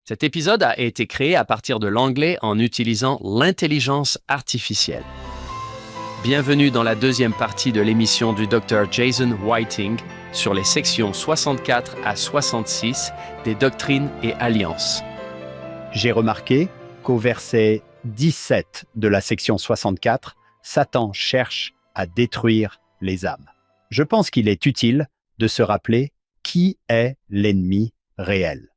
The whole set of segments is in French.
Cet épisode a été créé à partir de l'anglais en utilisant l'intelligence artificielle. Bienvenue dans la deuxième partie de l'émission du Dr. Jason Whiting sur les sections 64 à 66 des Doctrines et Alliances. J'ai remarqué qu'au verset 17 de la section 64, Satan cherche à détruire les âmes. Je pense qu'il est utile de se rappeler qui est l'ennemi réel.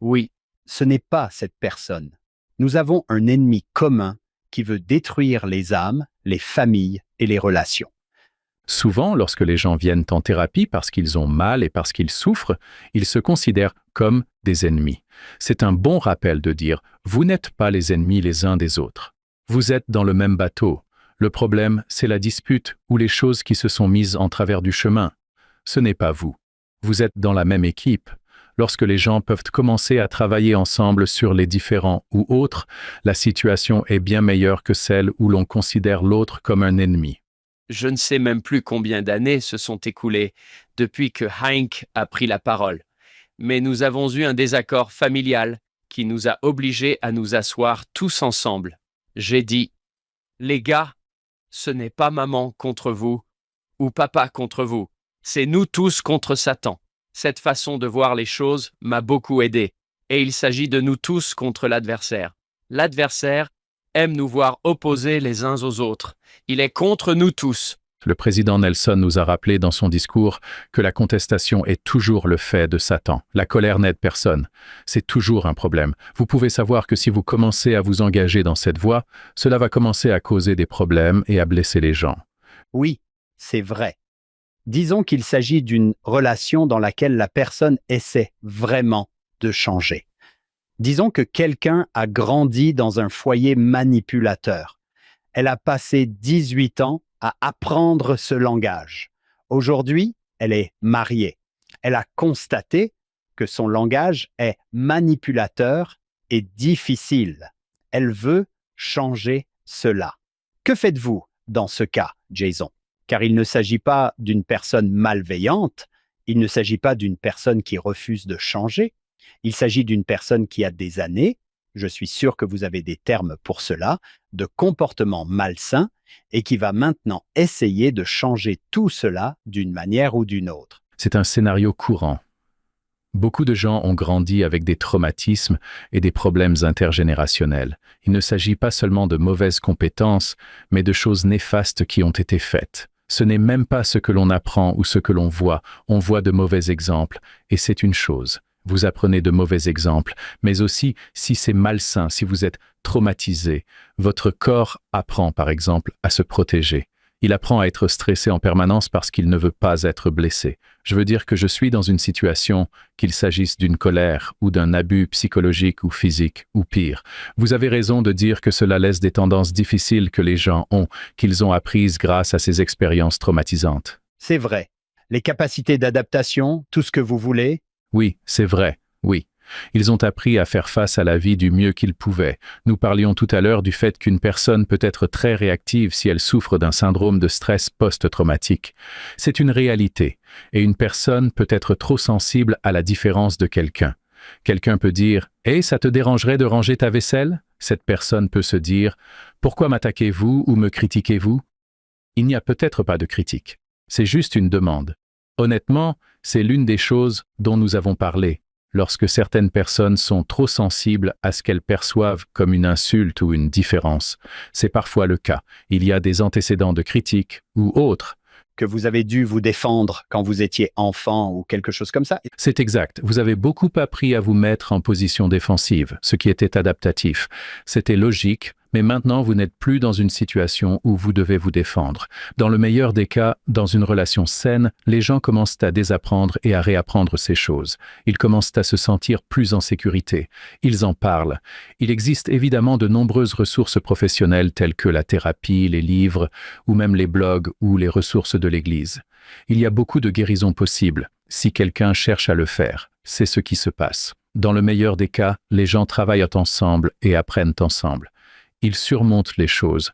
Oui, Ce n'est pas cette personne. Nous avons un ennemi commun qui veut détruire les âmes, les familles et les relations. Souvent, lorsque les gens viennent en thérapie parce qu'ils ont mal et parce qu'ils souffrent, ils se considèrent comme des ennemis. C'est un bon rappel de dire « vous n'êtes pas les ennemis les uns des autres. Vous êtes dans le même bateau. Le problème, c'est la dispute ou les choses qui se sont mises en travers du chemin. Ce n'est pas vous. Vous êtes dans la même équipe. » Lorsque les gens peuvent commencer à travailler ensemble sur les différends ou autres, la situation est bien meilleure que celle où l'on considère l'autre comme un ennemi. je ne sais même plus combien d'années se sont écoulées depuis que Hank a pris la parole. Mais nous avons eu un désaccord familial qui nous a obligés à nous asseoir tous ensemble. J'ai dit, les gars, ce n'est pas maman contre vous ou papa contre vous. C'est nous tous contre Satan. Cette façon de voir les choses m'a beaucoup aidé. Et il s'agit de nous tous contre l'adversaire. L'adversaire aime nous voir opposés les uns aux autres. Il est contre nous tous. Le président Nelson nous a rappelé dans son discours que la contestation est toujours le fait de Satan. La colère n'aide personne. C'est toujours un problème. Vous pouvez savoir que si vous commencez à vous engager dans cette voie, cela va commencer à causer des problèmes et à blesser les gens. Oui, c'est vrai. Disons qu'il s'agit d'une relation dans laquelle la personne essaie vraiment de changer. Disons que quelqu'un a grandi dans un foyer manipulateur. Elle a passé 18 ans à apprendre ce langage. Aujourd'hui, elle est mariée. Elle a constaté que son langage est manipulateur et difficile. Elle veut changer cela. Que faites-vous dans ce cas, Jason? Car il ne s'agit pas d'une personne malveillante, il ne s'agit pas d'une personne qui refuse de changer, il s'agit d'une personne qui a des années, je suis sûr que vous avez des termes pour cela, de comportement malsain et qui va maintenant essayer de changer tout cela d'une manière ou d'une autre. C'est un scénario courant. Beaucoup de gens ont grandi avec des traumatismes et des problèmes intergénérationnels. Il ne s'agit pas seulement de mauvaises compétences, mais de choses néfastes qui ont été faites. Ce n'est même pas ce que l'on apprend ou ce que l'on voit. On voit de mauvais exemples, et c'est une chose. Vous apprenez de mauvais exemples, mais aussi si c'est malsain, si vous êtes traumatisé. Votre corps apprend, par exemple, à se protéger. Il apprend à être stressé en permanence parce qu'il ne veut pas être blessé. Je veux dire que je suis dans une situation, qu'il s'agisse d'une colère ou d'un abus psychologique ou physique, ou pire. Vous avez raison de dire que cela laisse des tendances difficiles que les gens ont, qu'ils ont apprises grâce à ces expériences traumatisantes. C'est vrai. Les capacités d'adaptation, tout ce que vous voulez, Oui, c'est vrai, oui. Ils ont appris à faire face à la vie du mieux qu'ils pouvaient. Nous parlions tout à l'heure du fait qu'une personne peut être très réactive si elle souffre d'un syndrome de stress post-traumatique. C'est une réalité, et une personne peut être trop sensible à la différence de quelqu'un. Quelqu'un peut dire « Eh, ça te dérangerait de ranger ta vaisselle ?» Cette personne peut se dire « Pourquoi m'attaquez-vous ou me critiquez-vous ?» Il n'y a peut-être pas de critique. C'est juste une demande. Honnêtement, c'est l'une des choses dont nous avons parlé. Lorsque certaines personnes sont trop sensibles à ce qu'elles perçoivent comme une insulte ou une différence, c'est parfois le cas. Il y a des antécédents de critique ou autres. que vous avez dû vous défendre quand vous étiez enfant ou quelque chose comme ça. C'est exact. Vous avez beaucoup appris à vous mettre en position défensive, ce qui était adaptatif. C'était logique, mais maintenant vous n'êtes plus dans une situation où vous devez vous défendre. Dans le meilleur des cas, dans une relation saine, les gens commencent à désapprendre et à réapprendre ces choses. Ils commencent à se sentir plus en sécurité. Ils en parlent. Il existe évidemment de nombreuses ressources professionnelles telles que la thérapie, les livres, ou même les blogs ou les ressources de l'Église. Il y a beaucoup de guérisons possibles, si quelqu'un cherche à le faire. C'est ce qui se passe. Dans le meilleur des cas, les gens travaillent ensemble et apprennent ensemble. Ils surmontent les choses.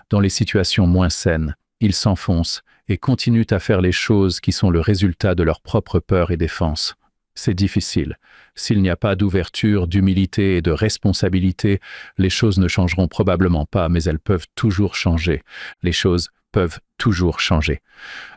Dans les situations moins saines, ils s'enfoncent et continuent à faire les choses qui sont le résultat de leur propre peur et défense. C'est difficile. S'il n'y a pas d'ouverture, d'humilité et de responsabilité, les choses ne changeront probablement pas, mais elles peuvent toujours changer. Les choses peuvent toujours changer.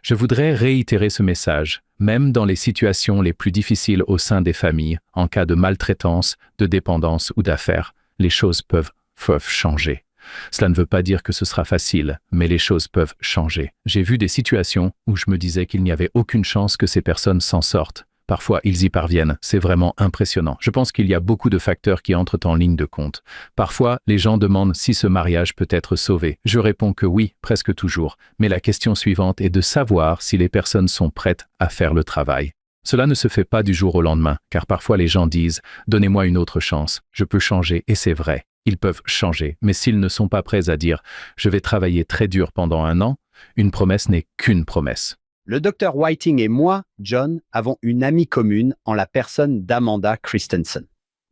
Je voudrais réitérer ce message, même dans les situations les plus difficiles au sein des familles, en cas de maltraitance, de dépendance ou d'affaires, les choses peuvent changer. Cela ne veut pas dire que ce sera facile, mais les choses peuvent changer. J'ai vu des situations où je me disais qu'il n'y avait aucune chance que ces personnes s'en sortent. Parfois, ils y parviennent. C'est vraiment impressionnant. Je pense qu'il y a beaucoup de facteurs qui entrent en ligne de compte. Parfois, les gens demandent si ce mariage peut être sauvé. Je réponds que oui, presque toujours. Mais la question suivante est de savoir si les personnes sont prêtes à faire le travail. Cela ne se fait pas du jour au lendemain, car parfois les gens disent « Donnez-moi une autre chance, je peux changer » et c'est vrai. Ils peuvent changer, mais s'ils ne sont pas prêts à dire « Je vais travailler très dur pendant 1 an », une promesse n'est qu'une promesse. Le docteur Whiting et moi, John, avons une amie commune en la personne d'Amanda Christensen.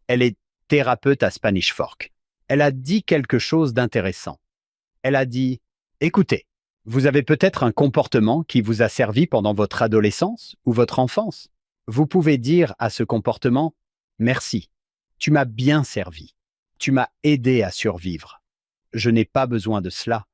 Elle est thérapeute à Spanish Fork. Elle a dit quelque chose d'intéressant. Elle a dit « Écoutez, vous avez peut-être un comportement qui vous a servi pendant votre adolescence ou votre enfance. Vous pouvez dire à ce comportement « Merci, tu m'as bien servi. Tu m'as aidé à survivre. Je n'ai pas besoin de cela.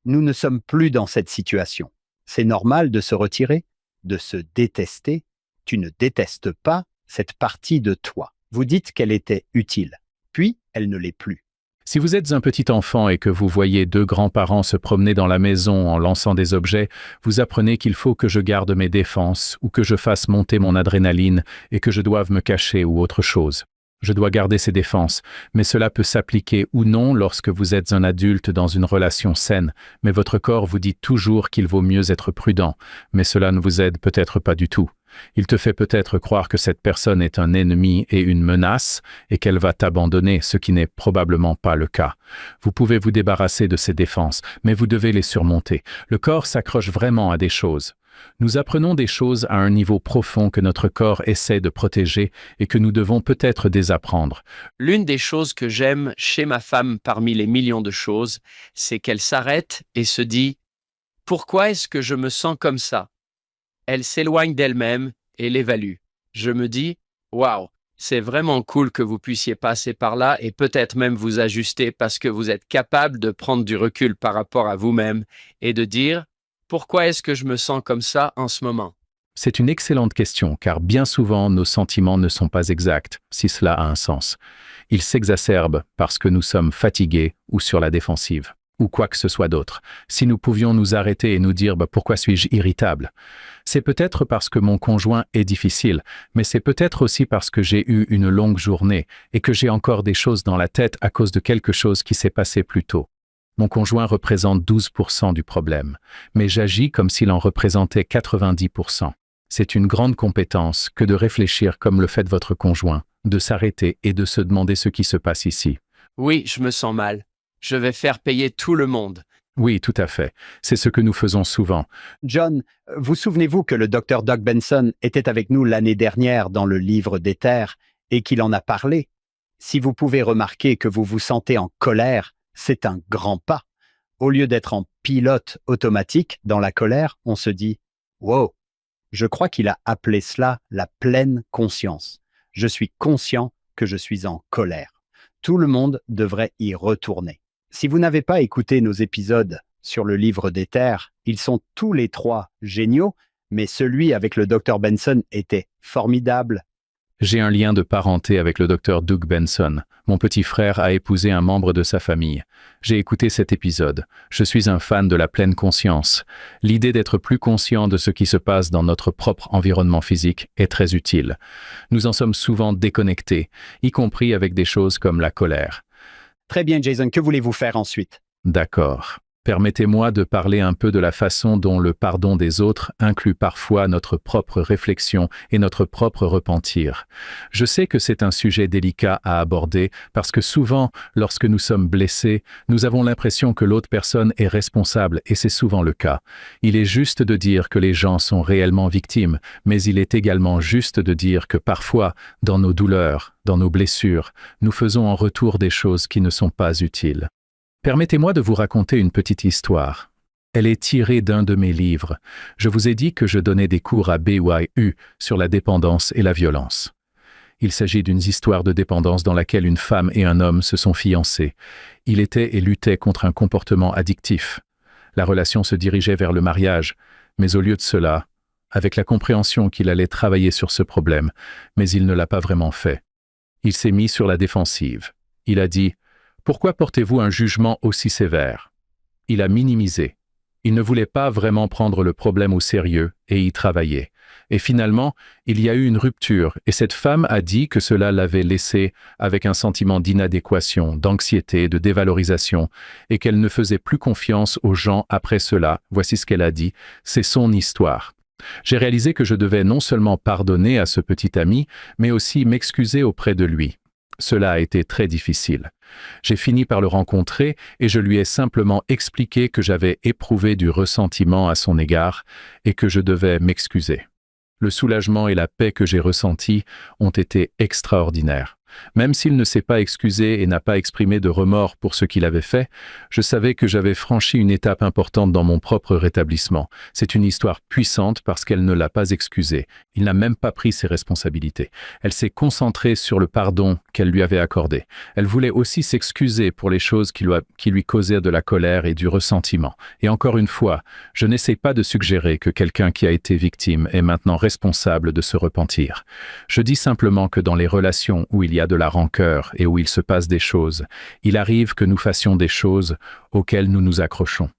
Nous ne sommes plus dans cette situation. C'est normal de se retirer, de se détester. Tu ne détestes pas cette partie de toi. Vous dites qu'elle était utile, puis elle ne l'est plus. » Si vous êtes un petit enfant et que vous voyez 2 grands-parents se promener dans la maison en lançant des objets, vous apprenez qu'il faut que je garde mes défenses ou que je fasse monter mon adrénaline et que je doive me cacher ou autre chose. Je dois garder ces défenses, mais cela peut s'appliquer ou non lorsque vous êtes un adulte dans une relation saine, mais votre corps vous dit toujours qu'il vaut mieux être prudent, mais cela ne vous aide peut-être pas du tout. Il te fait peut-être croire que cette personne est un ennemi et une menace et qu'elle va t'abandonner, ce qui n'est probablement pas le cas. Vous pouvez vous débarrasser de ces défenses, mais vous devez les surmonter. Le corps s'accroche vraiment à des choses. Nous apprenons des choses à un niveau profond que notre corps essaie de protéger et que nous devons peut-être désapprendre. L'une des choses que j'aime chez ma femme parmi les millions de choses, c'est qu'elle s'arrête et se dit « Pourquoi est-ce que je me sens comme ça ?» Elle s'éloigne d'elle-même et l'évalue. Je me dis « Waouh, c'est vraiment cool que vous puissiez passer par là et peut-être même vous ajuster parce que vous êtes capable de prendre du recul par rapport à vous-même et de dire « Pourquoi est-ce que je me sens comme ça en ce moment ?» C'est une excellente question, car bien souvent nos sentiments ne sont pas exacts, si cela a un sens. Ils s'exacerbent parce que nous sommes fatigués ou sur la défensive, ou quoi que ce soit d'autre. Si nous pouvions nous arrêter et nous dire « Pourquoi suis-je irritable ?» C'est peut-être parce que mon conjoint est difficile, mais c'est peut-être aussi parce que j'ai eu une longue journée et que j'ai encore des choses dans la tête à cause de quelque chose qui s'est passé plus tôt. Mon conjoint représente 12% du problème, mais j'agis comme s'il en représentait 90%. C'est une grande compétence que de réfléchir comme le fait votre conjoint, de s'arrêter et de se demander ce qui se passe ici. Oui, je me sens mal. Je vais faire payer tout le monde. Oui, tout à fait. C'est ce que nous faisons souvent. John, vous souvenez-vous que le docteur Doug Benson était avec nous l'année dernière dans le livre d'Éther et qu'il en a parlé? Si vous pouvez remarquer que vous vous sentez en colère, c'est un grand pas. Au lieu d'être en pilote automatique dans la colère, on se dit « Wow, je crois qu'il a appelé cela la pleine conscience. Je suis conscient que je suis en colère. » Tout le monde devrait y retourner. Si vous n'avez pas écouté nos épisodes sur le livre d'Éther, ils sont tous les 3 géniaux, mais celui avec le Dr Benson était formidable. J'ai un lien de parenté avec le docteur Doug Benson. Mon petit frère a épousé un membre de sa famille. J'ai écouté cet épisode. Je suis un fan de la pleine conscience. L'idée d'être plus conscient de ce qui se passe dans notre propre environnement physique est très utile. Nous en sommes souvent déconnectés, y compris avec des choses comme la colère. Très bien, Jason, que voulez-vous faire ensuite? D'accord. Permettez-moi de parler un peu de la façon dont le pardon des autres inclut parfois notre propre réflexion et notre propre repentir. Je sais que c'est un sujet délicat à aborder parce que souvent, lorsque nous sommes blessés, nous avons l'impression que l'autre personne est responsable et c'est souvent le cas. Il est juste de dire que les gens sont réellement victimes, mais il est également juste de dire que parfois, dans nos douleurs, dans nos blessures, nous faisons en retour des choses qui ne sont pas utiles. Permettez-moi de vous raconter une petite histoire. Elle est tirée d'un de mes livres. Je vous ai dit que je donnais des cours à BYU sur la dépendance et la violence. Il s'agit d'une histoire de dépendance dans laquelle une femme et un homme se sont fiancés. Il était et luttait contre un comportement addictif. La relation se dirigeait vers le mariage, mais au lieu de cela, avec la compréhension qu'il allait travailler sur ce problème, mais il ne l'a pas vraiment fait. Il s'est mis sur la défensive. Il a dit « Pourquoi portez-vous un jugement aussi sévère ?» Il a minimisé. Il ne voulait pas vraiment prendre le problème au sérieux et y travailler. Et finalement, il y a eu une rupture et cette femme a dit que cela l'avait laissé avec un sentiment d'inadéquation, d'anxiété, de dévalorisation et qu'elle ne faisait plus confiance aux gens après cela. Voici ce qu'elle a dit, c'est son histoire. J'ai réalisé que je devais non seulement pardonner à ce petit ami, mais aussi m'excuser auprès de lui. Cela a été très difficile. J'ai fini par le rencontrer et je lui ai simplement expliqué que j'avais éprouvé du ressentiment à son égard et que je devais m'excuser. Le soulagement et la paix que j'ai ressentis ont été extraordinaires. Même s'il ne s'est pas excusé et n'a pas exprimé de remords pour ce qu'il avait fait, je savais que j'avais franchi une étape importante dans mon propre rétablissement. C'est une histoire puissante parce qu'elle ne l'a pas excusé. Il n'a même pas pris ses responsabilités. Elle s'est concentrée sur le pardon qu'elle lui avait accordé. Elle voulait aussi s'excuser pour les choses qui lui causaient de la colère et du ressentiment. Et encore une fois, je n'essaie pas de suggérer que quelqu'un qui a été victime est maintenant responsable de se repentir. Je dis simplement que dans les relations où il y a de la rancœur et où il se passe des choses, il arrive que nous fassions des choses auxquelles nous nous accrochons.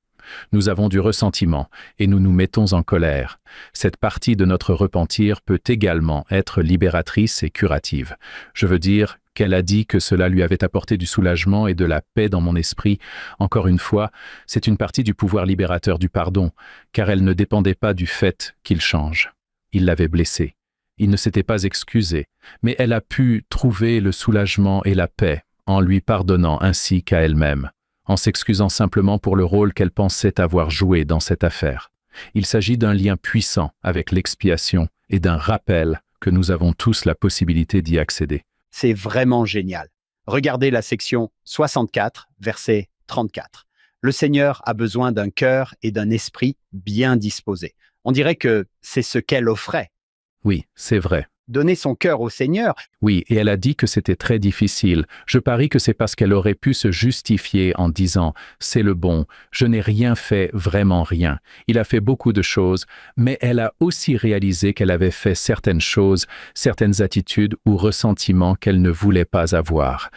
Nous avons du ressentiment et nous nous mettons en colère. Cette partie de notre repentir peut également être libératrice et curative. Je veux dire qu'elle a dit que cela lui avait apporté du soulagement et de la paix dans mon esprit. Encore une fois, c'est une partie du pouvoir libérateur du pardon, car elle ne dépendait pas du fait qu'il change. Il l'avait blessée. Il ne s'était pas excusé, mais elle a pu trouver le soulagement et la paix en lui pardonnant ainsi qu'à elle-même, en s'excusant simplement pour le rôle qu'elle pensait avoir joué dans cette affaire. Il s'agit d'un lien puissant avec l'expiation et d'un rappel que nous avons tous la possibilité d'y accéder. C'est vraiment génial. Regardez la section 64, verset 34. Le Seigneur a besoin d'un cœur et d'un esprit bien disposés. On dirait que c'est ce qu'elle offrait. Oui, c'est vrai. Donner son cœur au Seigneur. Oui, et elle a dit que c'était très difficile. Je parie que c'est parce qu'elle aurait pu se justifier en disant « c'est le bon, je n'ai rien fait, vraiment rien. Il a fait beaucoup de choses, mais elle a aussi réalisé qu'elle avait fait certaines choses, certaines attitudes ou ressentiments qu'elle ne voulait pas avoir.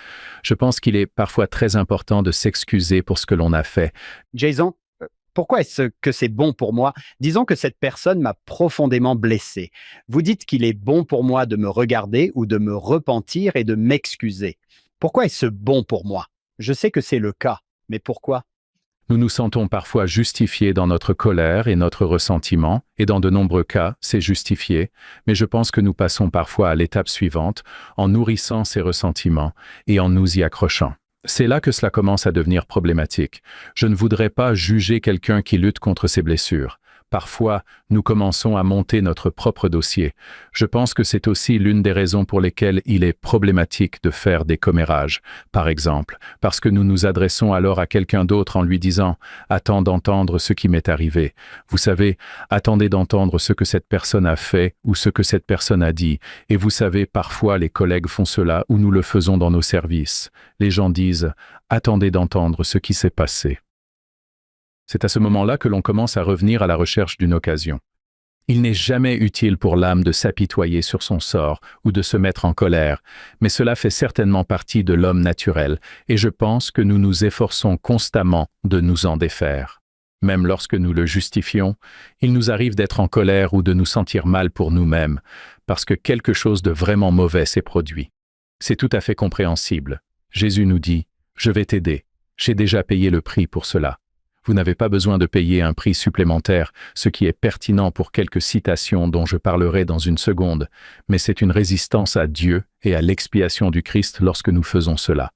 Je pense qu'il est parfois très important de s'excuser pour ce que l'on a fait. Jason, pourquoi est-ce que c'est bon pour moi? Disons que cette personne m'a profondément blessé. Vous dites qu'il est bon pour moi de me regarder ou de me repentir et de m'excuser. Pourquoi est-ce bon pour moi? Je sais que c'est le cas, mais pourquoi? Nous nous sentons parfois justifiés dans notre colère et notre ressentiment, et dans de nombreux cas, c'est justifié, mais je pense que nous passons parfois à l'étape suivante, en nourrissant ces ressentiments et en nous y accrochant. C'est là que cela commence à devenir problématique. Je ne voudrais pas juger quelqu'un qui lutte contre ses blessures. Parfois, nous commençons à monter notre propre dossier. Je pense que c'est aussi l'une des raisons pour lesquelles il est problématique de faire des commérages. Par exemple, parce que nous nous adressons alors à quelqu'un d'autre en lui disant « Attends d'entendre ce qui m'est arrivé ». Vous savez, attendez d'entendre ce que cette personne a fait ou ce que cette personne a dit. Et vous savez, parfois les collègues font cela ou nous le faisons dans nos services. Les gens disent « Attendez d'entendre ce qui s'est passé ». C'est à ce moment-là que l'on commence à revenir à la recherche d'une occasion. Il n'est jamais utile pour l'âme de s'apitoyer sur son sort ou de se mettre en colère, mais cela fait certainement partie de l'homme naturel, et je pense que nous nous efforçons constamment de nous en défaire. Même lorsque nous le justifions, il nous arrive d'être en colère ou de nous sentir mal pour nous-mêmes, parce que quelque chose de vraiment mauvais s'est produit. C'est tout à fait compréhensible. Jésus nous dit « Je vais t'aider, j'ai déjà payé le prix pour cela ». Vous n'avez pas besoin de payer un prix supplémentaire, ce qui est pertinent pour quelques citations dont je parlerai dans une seconde, mais c'est une résistance à Dieu et à l'expiation du Christ lorsque nous faisons cela.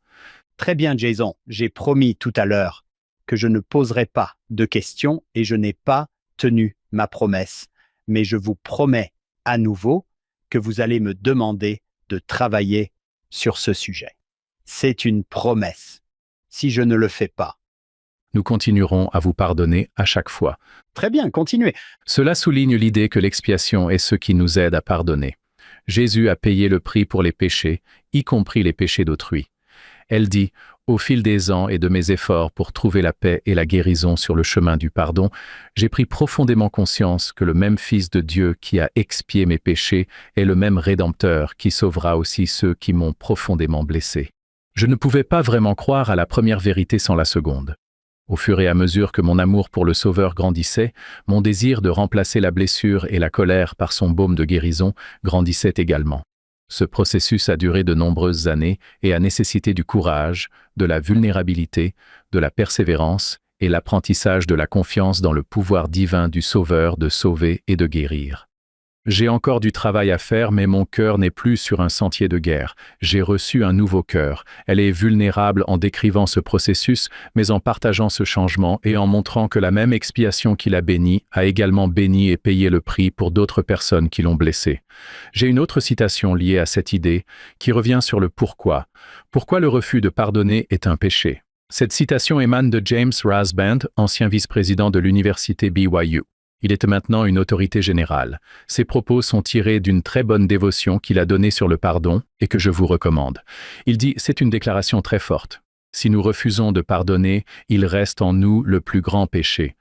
Très bien, Jason. J'ai promis tout à l'heure que je ne poserai pas de questions et je n'ai pas tenu ma promesse. Mais je vous promets à nouveau que vous allez me demander de travailler sur ce sujet. C'est une promesse. Si je ne le fais pas, Nous continuerons à vous pardonner à chaque fois. Très bien, continuez. Cela souligne l'idée que l'expiation est ce qui nous aide à pardonner. Jésus a payé le prix pour les péchés, y compris les péchés d'autrui. Elle dit, au fil des ans et de mes efforts pour trouver la paix et la guérison sur le chemin du pardon, j'ai pris profondément conscience que le même Fils de Dieu qui a expié mes péchés est le même Rédempteur qui sauvera aussi ceux qui m'ont profondément blessé. Je ne pouvais pas vraiment croire à la première vérité sans la seconde. Au fur et à mesure que mon amour pour le Sauveur grandissait, mon désir de remplacer la blessure et la colère par son baume de guérison grandissait également. Ce processus a duré de nombreuses années et a nécessité du courage, de la vulnérabilité, de la persévérance et l'apprentissage de la confiance dans le pouvoir divin du Sauveur de sauver et de guérir. J'ai encore du travail à faire, mais mon cœur n'est plus sur un sentier de guerre. J'ai reçu un nouveau cœur. Elle est vulnérable en décrivant ce processus, mais en partageant ce changement et en montrant que la même expiation qui l'a béni a également béni et payé le prix pour d'autres personnes qui l'ont blessé. J'ai une autre citation liée à cette idée qui revient sur le pourquoi. Pourquoi le refus de pardonner est un péché. Cette citation émane de James Rasband, ancien vice-président de l'université BYU. Il est maintenant une autorité générale. Ses propos sont tirés d'une très bonne dévotion qu'il a donnée sur le pardon et que je vous recommande. Il dit « C'est une déclaration très forte. Si nous refusons de pardonner, il reste en nous le plus grand péché.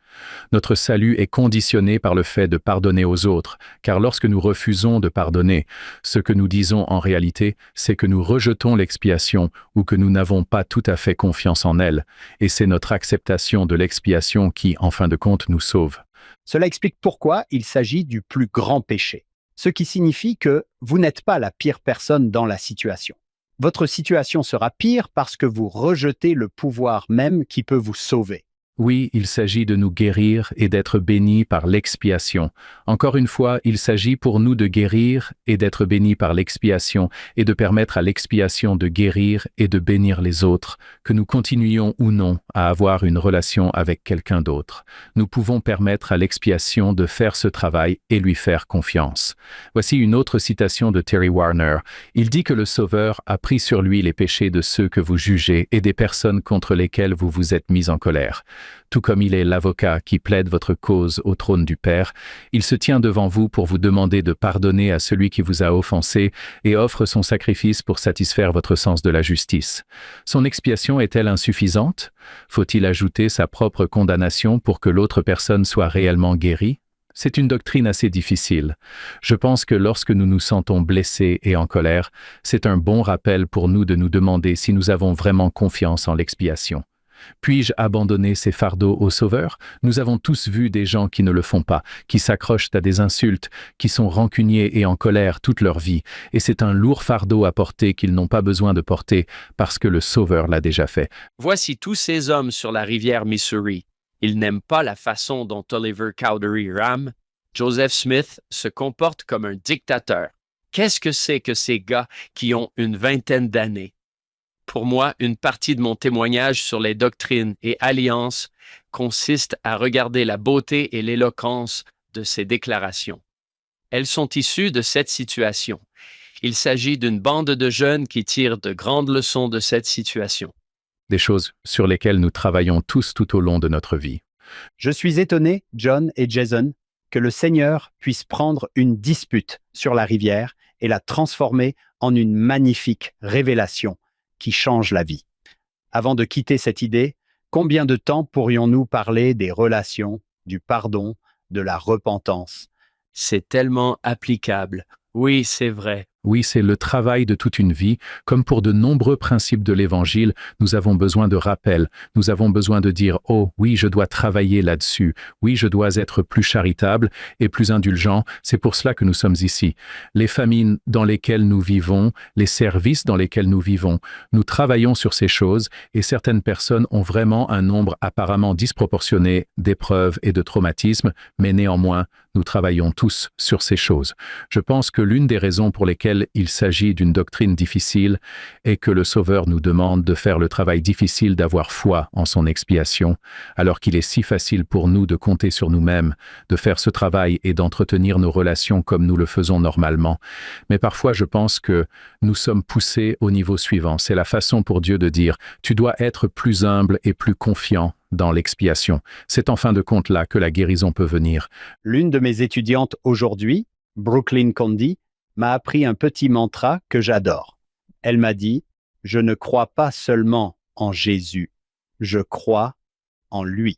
Notre salut est conditionné par le fait de pardonner aux autres, car lorsque nous refusons de pardonner, ce que nous disons en réalité, c'est que nous rejetons l'expiation ou que nous n'avons pas tout à fait confiance en elle, et c'est notre acceptation de l'expiation qui, en fin de compte, nous sauve. » Cela explique pourquoi il s'agit du plus grand péché, ce qui signifie que vous n'êtes pas la pire personne dans la situation. Votre situation sera pire parce que vous rejetez le pouvoir même qui peut vous sauver. Oui, il s'agit de nous guérir et d'être bénis par l'expiation. Encore une fois, il s'agit pour nous de guérir et d'être bénis par l'expiation et de permettre à l'expiation de guérir et de bénir les autres, que nous continuions ou non à avoir une relation avec quelqu'un d'autre. Nous pouvons permettre à l'expiation de faire ce travail et lui faire confiance. Voici une autre citation de Terry Warner. Il dit que le Sauveur a pris sur lui les péchés de ceux que vous jugez et des personnes contre lesquelles vous vous êtes mis en colère. Tout comme il est l'avocat qui plaide votre cause au trône du Père, il se tient devant vous pour vous demander de pardonner à celui qui vous a offensé et offre son sacrifice pour satisfaire votre sens de la justice. Son expiation est-elle insuffisante? Faut-il ajouter sa propre condamnation pour que l'autre personne soit réellement guérie? C'est une doctrine assez difficile. Je pense que lorsque nous nous sentons blessés et en colère, c'est un bon rappel pour nous de nous demander si nous avons vraiment confiance en l'expiation. Puis-je abandonner ces fardeaux au Sauveur? Nous avons tous vu des gens qui ne le font pas, qui s'accrochent à des insultes, qui sont rancuniers et en colère toute leur vie, et c'est un lourd fardeau à porter qu'ils n'ont pas besoin de porter parce que le Sauveur l'a déjà fait. Voici tous ces hommes sur la rivière Missouri. Ils n'aiment pas la façon dont Oliver Cowdery Ram, Joseph Smith, se comporte comme un dictateur. Qu'est-ce que c'est que ces gars qui ont une vingtaine d'années? Pour moi, une partie de mon témoignage sur les doctrines et alliances consiste à regarder la beauté et l'éloquence de ces déclarations. Elles sont issues de cette situation. Il s'agit d'une bande de jeunes qui tirent de grandes leçons de cette situation. Des choses sur lesquelles nous travaillons tous tout au long de notre vie. Je suis étonné, John et Jason, que le Seigneur puisse prendre une dispute sur la rivière et la transformer en une magnifique révélation qui change la vie. Avant de quitter cette idée, combien de temps pourrions-nous parler des relations, du pardon, de la repentance? C'est tellement applicable. Oui, c'est vrai. Oui, c'est le travail de toute une vie. Comme pour de nombreux principes de l'Évangile, nous avons besoin de rappel. Nous avons besoin de dire « Oh, oui, je dois travailler là-dessus. Oui, je dois être plus charitable et plus indulgent. » C'est pour cela que nous sommes ici. Les famines dans lesquelles nous vivons, les services dans lesquels nous vivons, nous travaillons sur ces choses et certaines personnes ont vraiment un nombre apparemment disproportionné d'épreuves et de traumatismes, mais néanmoins, nous travaillons tous sur ces choses. Je pense que l'une des raisons pour lesquelles laquelle il s'agit d'une doctrine difficile et que le Sauveur nous demande de faire le travail difficile d'avoir foi en son expiation, alors qu'il est si facile pour nous de compter sur nous-mêmes, de faire ce travail et d'entretenir nos relations comme nous le faisons normalement. Mais parfois, je pense que nous sommes poussés au niveau suivant. C'est la façon pour Dieu de dire « Tu dois être plus humble et plus confiant dans l'expiation. » C'est en fin de compte là que la guérison peut venir. L'une de mes étudiantes aujourd'hui, Brooklyn Condi, m'a appris un petit mantra que j'adore. Elle m'a dit « Je ne crois pas seulement en Jésus, je crois en lui.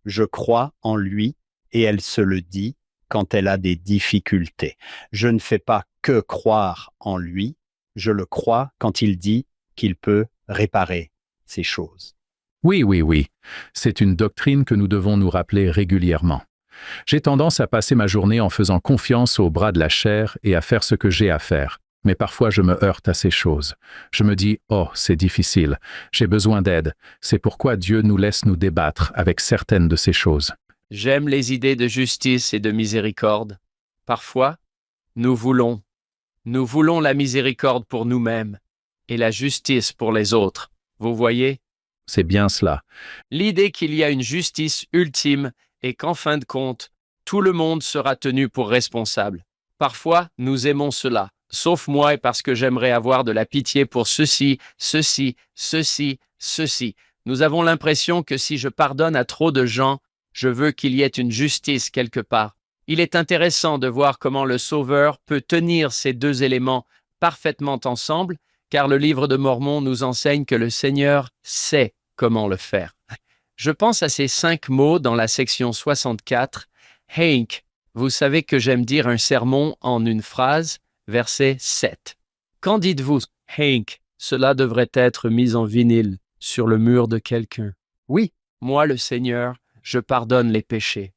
Je crois en lui » et elle se le dit quand elle a des difficultés. Je ne fais pas que croire en lui, je le crois quand il dit qu'il peut réparer ces choses. Oui, oui, oui. C'est une doctrine que nous devons nous rappeler régulièrement. J'ai tendance à passer ma journée en faisant confiance au bras de la chair et à faire ce que j'ai à faire. Mais parfois, je me heurte à ces choses. Je me dis, oh, c'est difficile, j'ai besoin d'aide. C'est pourquoi Dieu nous laisse nous débattre avec certaines de ces choses. J'aime les idées de justice et de miséricorde. Parfois, nous voulons la miséricorde pour nous-mêmes et la justice pour les autres. Vous voyez? C'est bien cela. L'idée qu'il y a une justice ultime et qu'en fin de compte, tout le monde sera tenu pour responsable. Parfois, nous aimons cela, sauf moi et parce que j'aimerais avoir de la pitié pour ceci. Nous avons l'impression que si je pardonne à trop de gens, je veux qu'il y ait une justice quelque part. Il est intéressant de voir comment le Sauveur peut tenir ces deux éléments parfaitement ensemble, car le livre de Mormon nous enseigne que le Seigneur sait comment le faire. Je pense à ces 5 mots dans la section 64. Hank, vous savez que j'aime dire un sermon en une phrase, verset 7. Qu'en dites-vous, Hank? Cela devrait être mis en vinyle sur le mur de quelqu'un. Oui, Moi, le Seigneur, je pardonne les péchés.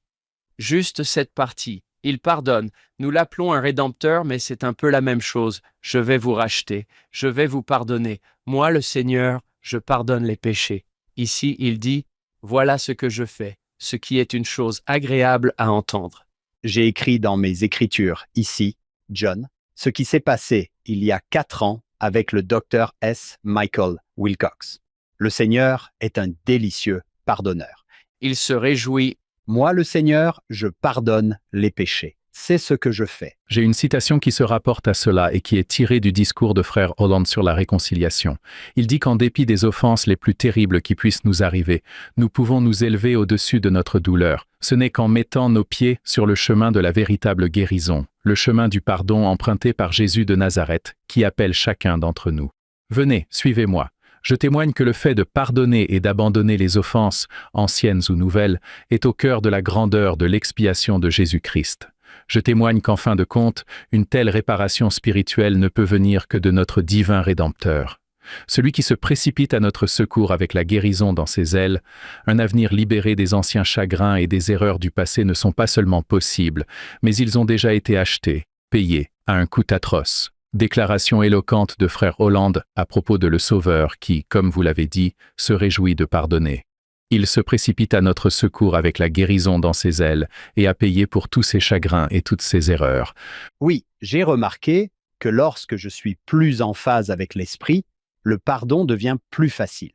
Juste cette partie. Il pardonne. Nous l'appelons un rédempteur, mais c'est un peu la même chose. Je vais vous racheter. Je vais vous pardonner. Moi, le Seigneur, je pardonne les péchés. Ici, il dit, voilà ce que je fais, ce qui est une chose agréable à entendre. j'ai écrit dans mes écritures ici, John, ce qui s'est passé il y a 4 ans avec le docteur S. Michael Wilcox. Le Seigneur est un délicieux pardonneur. Il se réjouit. Moi, le Seigneur, je pardonne les péchés. C'est ce que je fais. J'ai une citation qui se rapporte à cela et qui est tirée du discours de frère Holland sur la réconciliation. Il dit qu'en dépit des offenses les plus terribles qui puissent nous arriver, nous pouvons nous élever au-dessus de notre douleur. Ce n'est qu'en mettant nos pieds sur le chemin de la véritable guérison, le chemin du pardon emprunté par Jésus de Nazareth, qui appelle chacun d'entre nous. Venez, suivez-moi. Je témoigne que le fait de pardonner et d'abandonner les offenses, anciennes ou nouvelles, est au cœur de la grandeur de l'expiation de Jésus-Christ. Je témoigne qu'en fin de compte, une telle réparation spirituelle ne peut venir que de notre divin Rédempteur. Celui qui se précipite à notre secours avec la guérison dans ses ailes, un avenir libéré des anciens chagrins et des erreurs du passé ne sont pas seulement possibles, mais ils ont déjà été achetés, payés, à un coût atroce. Déclaration éloquente de frère Holland à propos de le Sauveur qui, comme vous l'avez dit, se réjouit de pardonner. Il se précipite à notre secours avec la guérison dans ses ailes et a payé pour tous ses chagrins et toutes ses erreurs. Oui, j'ai remarqué que lorsque je suis plus en phase avec l'esprit, le pardon devient plus facile.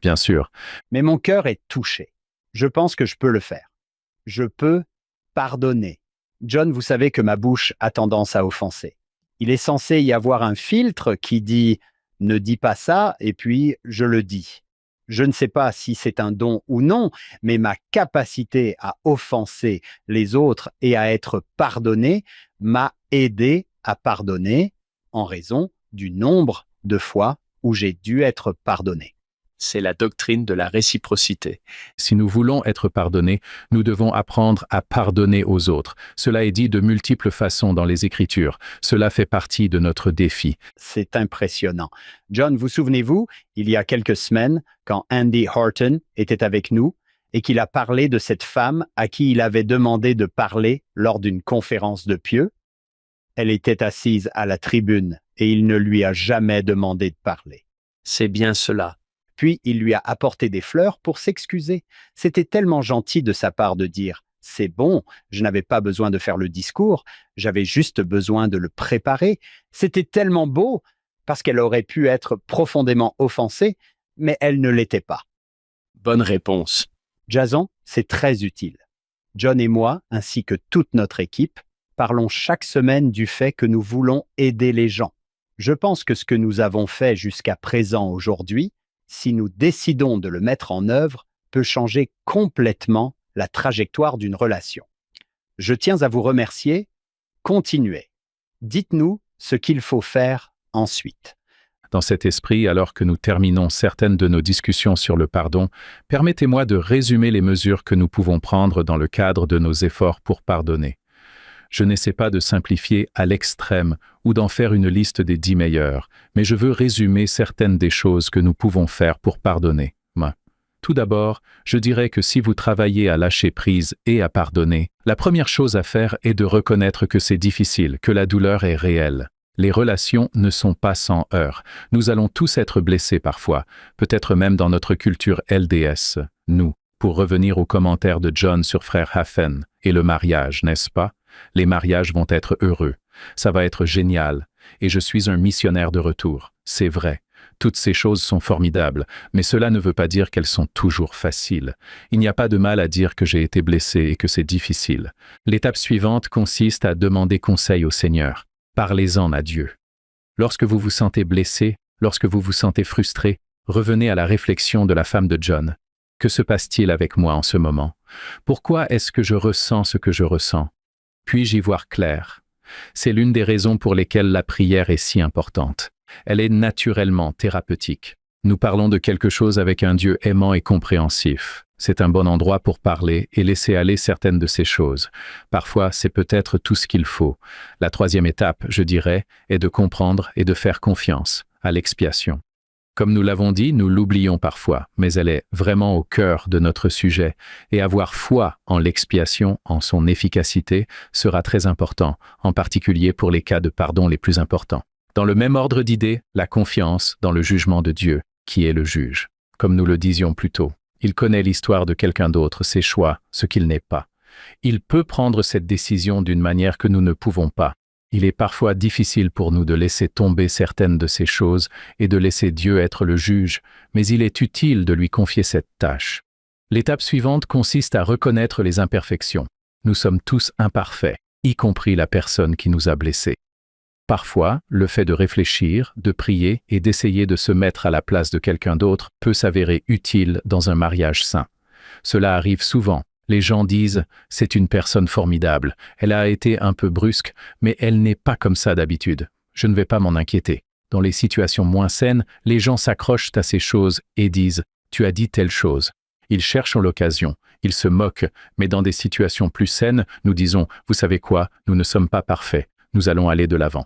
Bien sûr, Mais mon cœur est touché. Je pense que je peux le faire. Je peux pardonner. John, vous savez que ma bouche a tendance à offenser. Il est censé y avoir un filtre qui dit « ne dis pas ça » et puis je le dis. Je ne sais pas si c'est un don ou non, mais ma capacité à offenser les autres et à être pardonné m'a aidé à pardonner en raison du nombre de fois où j'ai dû être pardonné. C'est la doctrine de la réciprocité. si nous voulons être pardonnés, nous devons apprendre à pardonner aux autres. Cela est dit de multiples façons dans les Écritures. Cela fait partie de notre défi. C'est impressionnant. John, vous souvenez-vous, il y a quelques semaines, quand Andy Horton était avec nous et qu'il a parlé de cette femme à qui il avait demandé de parler lors d'une conférence de pieux? Elle était assise à la tribune et il ne lui a jamais demandé de parler. C'est bien cela. Puis il lui a apporté des fleurs pour s'excuser. C'était tellement gentil de sa part de dire C'est bon, je n'avais pas besoin de faire le discours, j'avais juste besoin de le préparer. C'était tellement beau parce qu'elle aurait pu être profondément offensée, mais elle ne l'était pas. Bonne réponse. Jason, c'est très utile. John et moi, ainsi que toute notre équipe, parlons chaque semaine du fait que nous voulons aider les gens. Je pense que ce que nous avons fait jusqu'à présent aujourd'hui, si nous décidons de le mettre en œuvre, peut changer complètement la trajectoire d'une relation. Je tiens à vous remercier. Continuez. Dites-nous ce qu'il faut faire ensuite. Dans cet esprit, alors que nous terminons certaines de nos discussions sur le pardon, permettez-moi de résumer les mesures que nous pouvons prendre dans le cadre de nos efforts pour pardonner. Je n'essaie pas de simplifier à l'extrême ou d'en faire une liste des 10 meilleures, mais je veux résumer certaines des choses que nous pouvons faire pour pardonner. Tout d'abord, je dirais que si vous travaillez à lâcher prise et à pardonner, la première chose à faire est de reconnaître que c'est difficile, que la douleur est réelle. Les relations ne sont pas sans heurts. Nous allons tous être blessés parfois, peut-être même dans notre culture LDS. Nous, pour revenir aux commentaires de John sur Frère Hafen et le mariage, n'est-ce pas? Les mariages vont être heureux. Ça va être génial. Et je suis un missionnaire de retour. C'est vrai. Toutes ces choses sont formidables, mais cela ne veut pas dire qu'elles sont toujours faciles. Il n'y a pas de mal à dire que j'ai été blessé et que c'est difficile. L'étape suivante consiste à demander conseil au Seigneur. Parlez-en à Dieu. Lorsque vous vous sentez blessé, lorsque vous vous sentez frustré, revenez à la réflexion de la femme de John. Que se passe-t-il avec moi en ce moment? Pourquoi est-ce que je ressens ce que je ressens? Puis-je y voir clair? C'est l'une des raisons pour lesquelles la prière est si importante. Elle est naturellement thérapeutique. Nous parlons de quelque chose avec un Dieu aimant et compréhensif. C'est un bon endroit pour parler et laisser aller certaines de ces choses. Parfois, c'est peut-être tout ce qu'il faut. La troisième étape, je dirais, est de comprendre et de faire confiance à l'expiation. Comme nous l'avons dit, nous l'oublions parfois, mais elle est vraiment au cœur de notre sujet, et avoir foi en l'expiation, en son efficacité, sera très important, en particulier pour les cas de pardon les plus importants. Dans le même ordre d'idées, la confiance dans le jugement de Dieu, qui est le juge. Comme nous le disions plus tôt, il connaît l'histoire de quelqu'un d'autre, ses choix, ce qu'il n'est pas. Il peut prendre cette décision d'une manière que nous ne pouvons pas. Il est parfois difficile pour nous de laisser tomber certaines de ces choses et de laisser Dieu être le juge, mais il est utile de lui confier cette tâche. L'étape suivante consiste à reconnaître les imperfections. Nous sommes tous imparfaits, y compris la personne qui nous a blessés. Parfois, le fait de réfléchir, de prier et d'essayer de se mettre à la place de quelqu'un d'autre peut s'avérer utile dans un mariage sain. Cela arrive souvent. Les gens disent « c'est une personne formidable, elle a été un peu brusque, mais elle n'est pas comme ça d'habitude. Je ne vais pas m'en inquiéter. » Dans les situations moins saines, les gens s'accrochent à ces choses et disent « tu as dit telle chose ». Ils cherchent l'occasion, ils se moquent, mais dans des situations plus saines, nous disons « vous savez quoi, nous ne sommes pas parfaits, nous allons aller de l'avant ».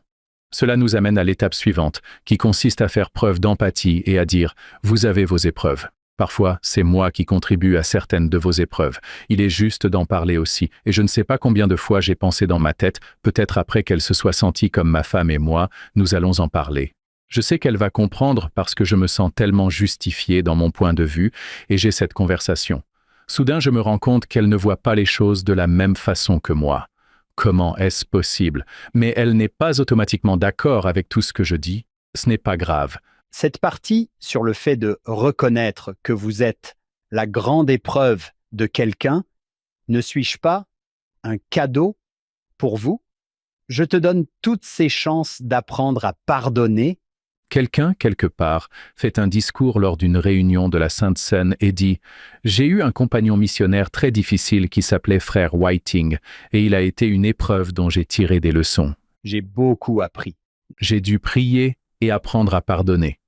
Cela nous amène à l'étape suivante, qui consiste à faire preuve d'empathie et à dire « vous avez vos épreuves ». Parfois, c'est moi qui contribue à certaines de vos épreuves. Il est juste d'en parler aussi, et je ne sais pas combien de fois j'ai pensé dans ma tête, peut-être après qu'elle se soit sentie comme ma femme et moi, nous allons en parler. Je sais qu'elle va comprendre parce que je me sens tellement justifié dans mon point de vue, et j'ai cette conversation. Soudain, je me rends compte qu'elle ne voit pas les choses de la même façon que moi. Comment est-ce possible? Mais elle n'est pas automatiquement d'accord avec tout ce que je dis. Ce n'est pas grave. Cette partie sur le fait de reconnaître que vous êtes la grande épreuve de quelqu'un, ne suis-je pas un cadeau pour vous? Je te donne toutes ces chances d'apprendre à pardonner. Quelqu'un, quelque part, fait un discours lors d'une réunion de la Sainte Seine et dit « J'ai eu un compagnon missionnaire très difficile qui s'appelait Frère Whiting, et il a été une épreuve dont j'ai tiré des leçons. J'ai beaucoup appris. J'ai dû prier et apprendre à pardonner.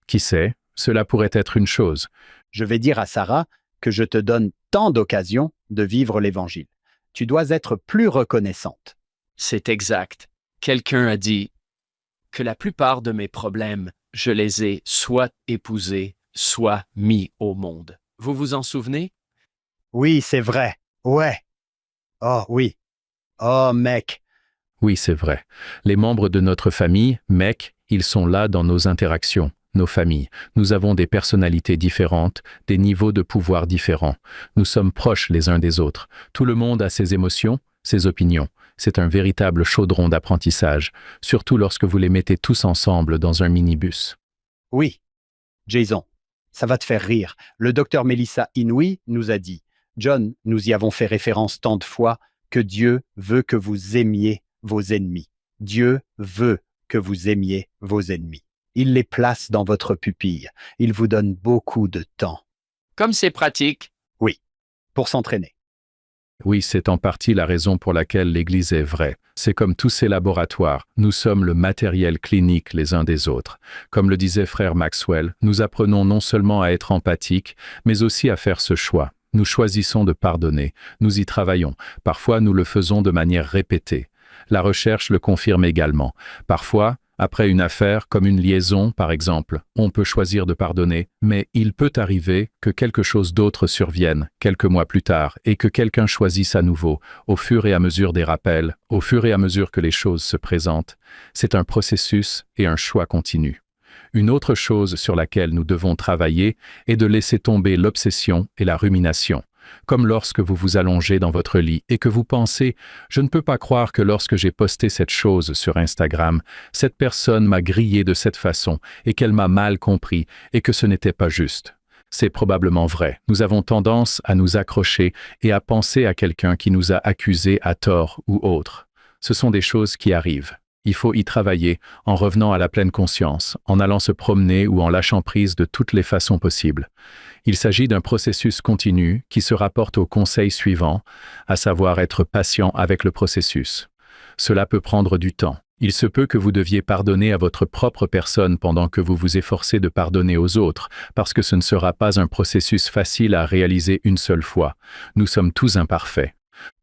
Qui sait, cela pourrait être une chose. Je vais dire à Sarah que je te donne tant d'occasions de vivre l'Évangile. Tu dois être plus reconnaissante. » C'est exact. Quelqu'un a dit que la plupart de mes problèmes, je les ai soit épousés, soit mis au monde. Vous vous en souvenez? Oui, c'est vrai. Ouais. Oh oui. Oh mec. Oui, c'est vrai. Les membres de notre famille, mec, ils sont là dans nos interactions. nos familles. Nous avons des personnalités différentes, des niveaux de pouvoir différents. Nous sommes proches les uns des autres. Tout le monde a ses émotions, ses opinions. C'est un véritable chaudron d'apprentissage, surtout lorsque vous les mettez tous ensemble dans un minibus. Oui, Jason, ça va te faire rire. Le docteur Melissa Inouye nous a dit, John, nous y avons fait référence tant de fois, que Dieu veut que vous aimiez vos ennemis. Dieu veut que vous aimiez vos ennemis. Il les place dans votre pupille. Il vous donne beaucoup de temps. Comme c'est pratique. Oui, pour s'entraîner. Oui, c'est en partie la raison pour laquelle l'Église est vraie. C'est comme tous ces laboratoires, nous sommes le matériel clinique les uns des autres. Comme le disait frère Maxwell, nous apprenons non seulement à être empathiques, mais aussi à faire ce choix. Nous choisissons de pardonner, nous y travaillons. Parfois, nous le faisons de manière répétée. La recherche le confirme également. Parfois, après une affaire, comme une liaison par exemple, on peut choisir de pardonner, mais il peut arriver que quelque chose d'autre survienne quelques mois plus tard et que quelqu'un choisisse à nouveau, au fur et à mesure des rappels, au fur et à mesure que les choses se présentent. C'est un processus et un choix continu. Une autre chose sur laquelle nous devons travailler est de laisser tomber l'obsession et la rumination. Comme lorsque vous vous allongez dans votre lit et que vous pensez « Je ne peux pas croire que lorsque j'ai posté cette chose sur Instagram, cette personne m'a grillé de cette façon et qu'elle m'a mal compris et que ce n'était pas juste. » C'est probablement vrai. Nous avons tendance à nous accrocher et à penser à quelqu'un qui nous a accusés à tort ou autre. Ce sont des choses qui arrivent. Il faut y travailler en revenant à la pleine conscience, en allant se promener ou en lâchant prise de toutes les façons possibles. Il s'agit d'un processus continu qui se rapporte au conseil suivant, à savoir être patient avec le processus. Cela peut prendre du temps. Il se peut que vous deviez pardonner à votre propre personne pendant que vous vous efforcez de pardonner aux autres, parce que ce ne sera pas un processus facile à réaliser une seule fois. Nous sommes tous imparfaits.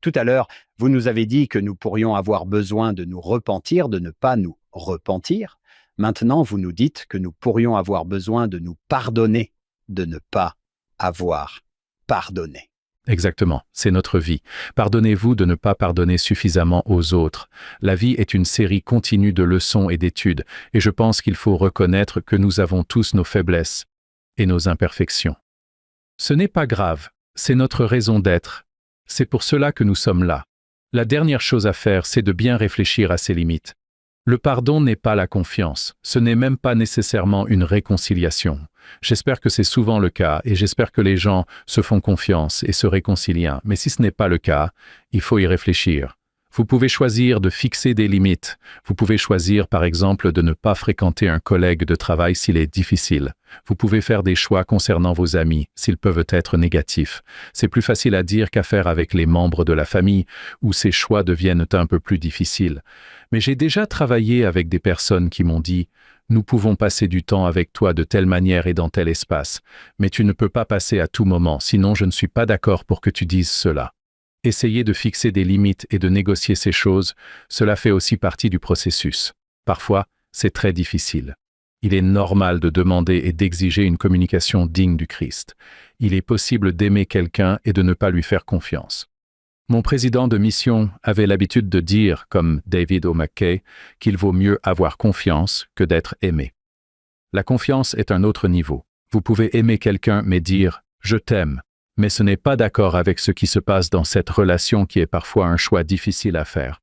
Tout à l'heure, vous nous avez dit que nous pourrions avoir besoin de nous repentir, de ne pas nous repentir. Maintenant, vous nous dites que nous pourrions avoir besoin de nous pardonner, de ne pas avoir pardonné. Exactement, c'est notre vie. Pardonnez-vous de ne pas pardonner suffisamment aux autres. La vie est une série continue de leçons et d'études, et je pense qu'il faut reconnaître que nous avons tous nos faiblesses et nos imperfections. Ce n'est pas grave, c'est notre raison d'être. C'est pour cela que nous sommes là. La dernière chose à faire, c'est de bien réfléchir à ses limites. Le pardon n'est pas la confiance, ce n'est même pas nécessairement une réconciliation. J'espère que c'est souvent le cas et j'espère que les gens se font confiance et se réconcilient. Mais si ce n'est pas le cas, il faut y réfléchir. Vous pouvez choisir de fixer des limites. Vous pouvez choisir, par exemple, de ne pas fréquenter un collègue de travail s'il est difficile. Vous pouvez faire des choix concernant vos amis, s'ils peuvent être négatifs. C'est plus facile à dire qu'à faire avec les membres de la famille, où ces choix deviennent un peu plus difficiles. Mais j'ai déjà travaillé avec des personnes qui m'ont dit « Nous pouvons passer du temps avec toi de telle manière et dans tel espace, mais tu ne peux pas passer à tout moment, sinon je ne suis pas d'accord pour que tu dises cela. » Essayer de fixer des limites et de négocier ces choses, cela fait aussi partie du processus. Parfois, c'est très difficile. Il est normal de demander et d'exiger une communication digne du Christ. Il est possible d'aimer quelqu'un et de ne pas lui faire confiance. Mon président de mission avait l'habitude de dire, comme David O. McKay, qu'il vaut mieux avoir confiance que d'être aimé. La confiance est un autre niveau. Vous pouvez aimer quelqu'un mais dire « je t'aime », mais ce n'est pas d'accord avec ce qui se passe dans cette relation qui est parfois un choix difficile à faire.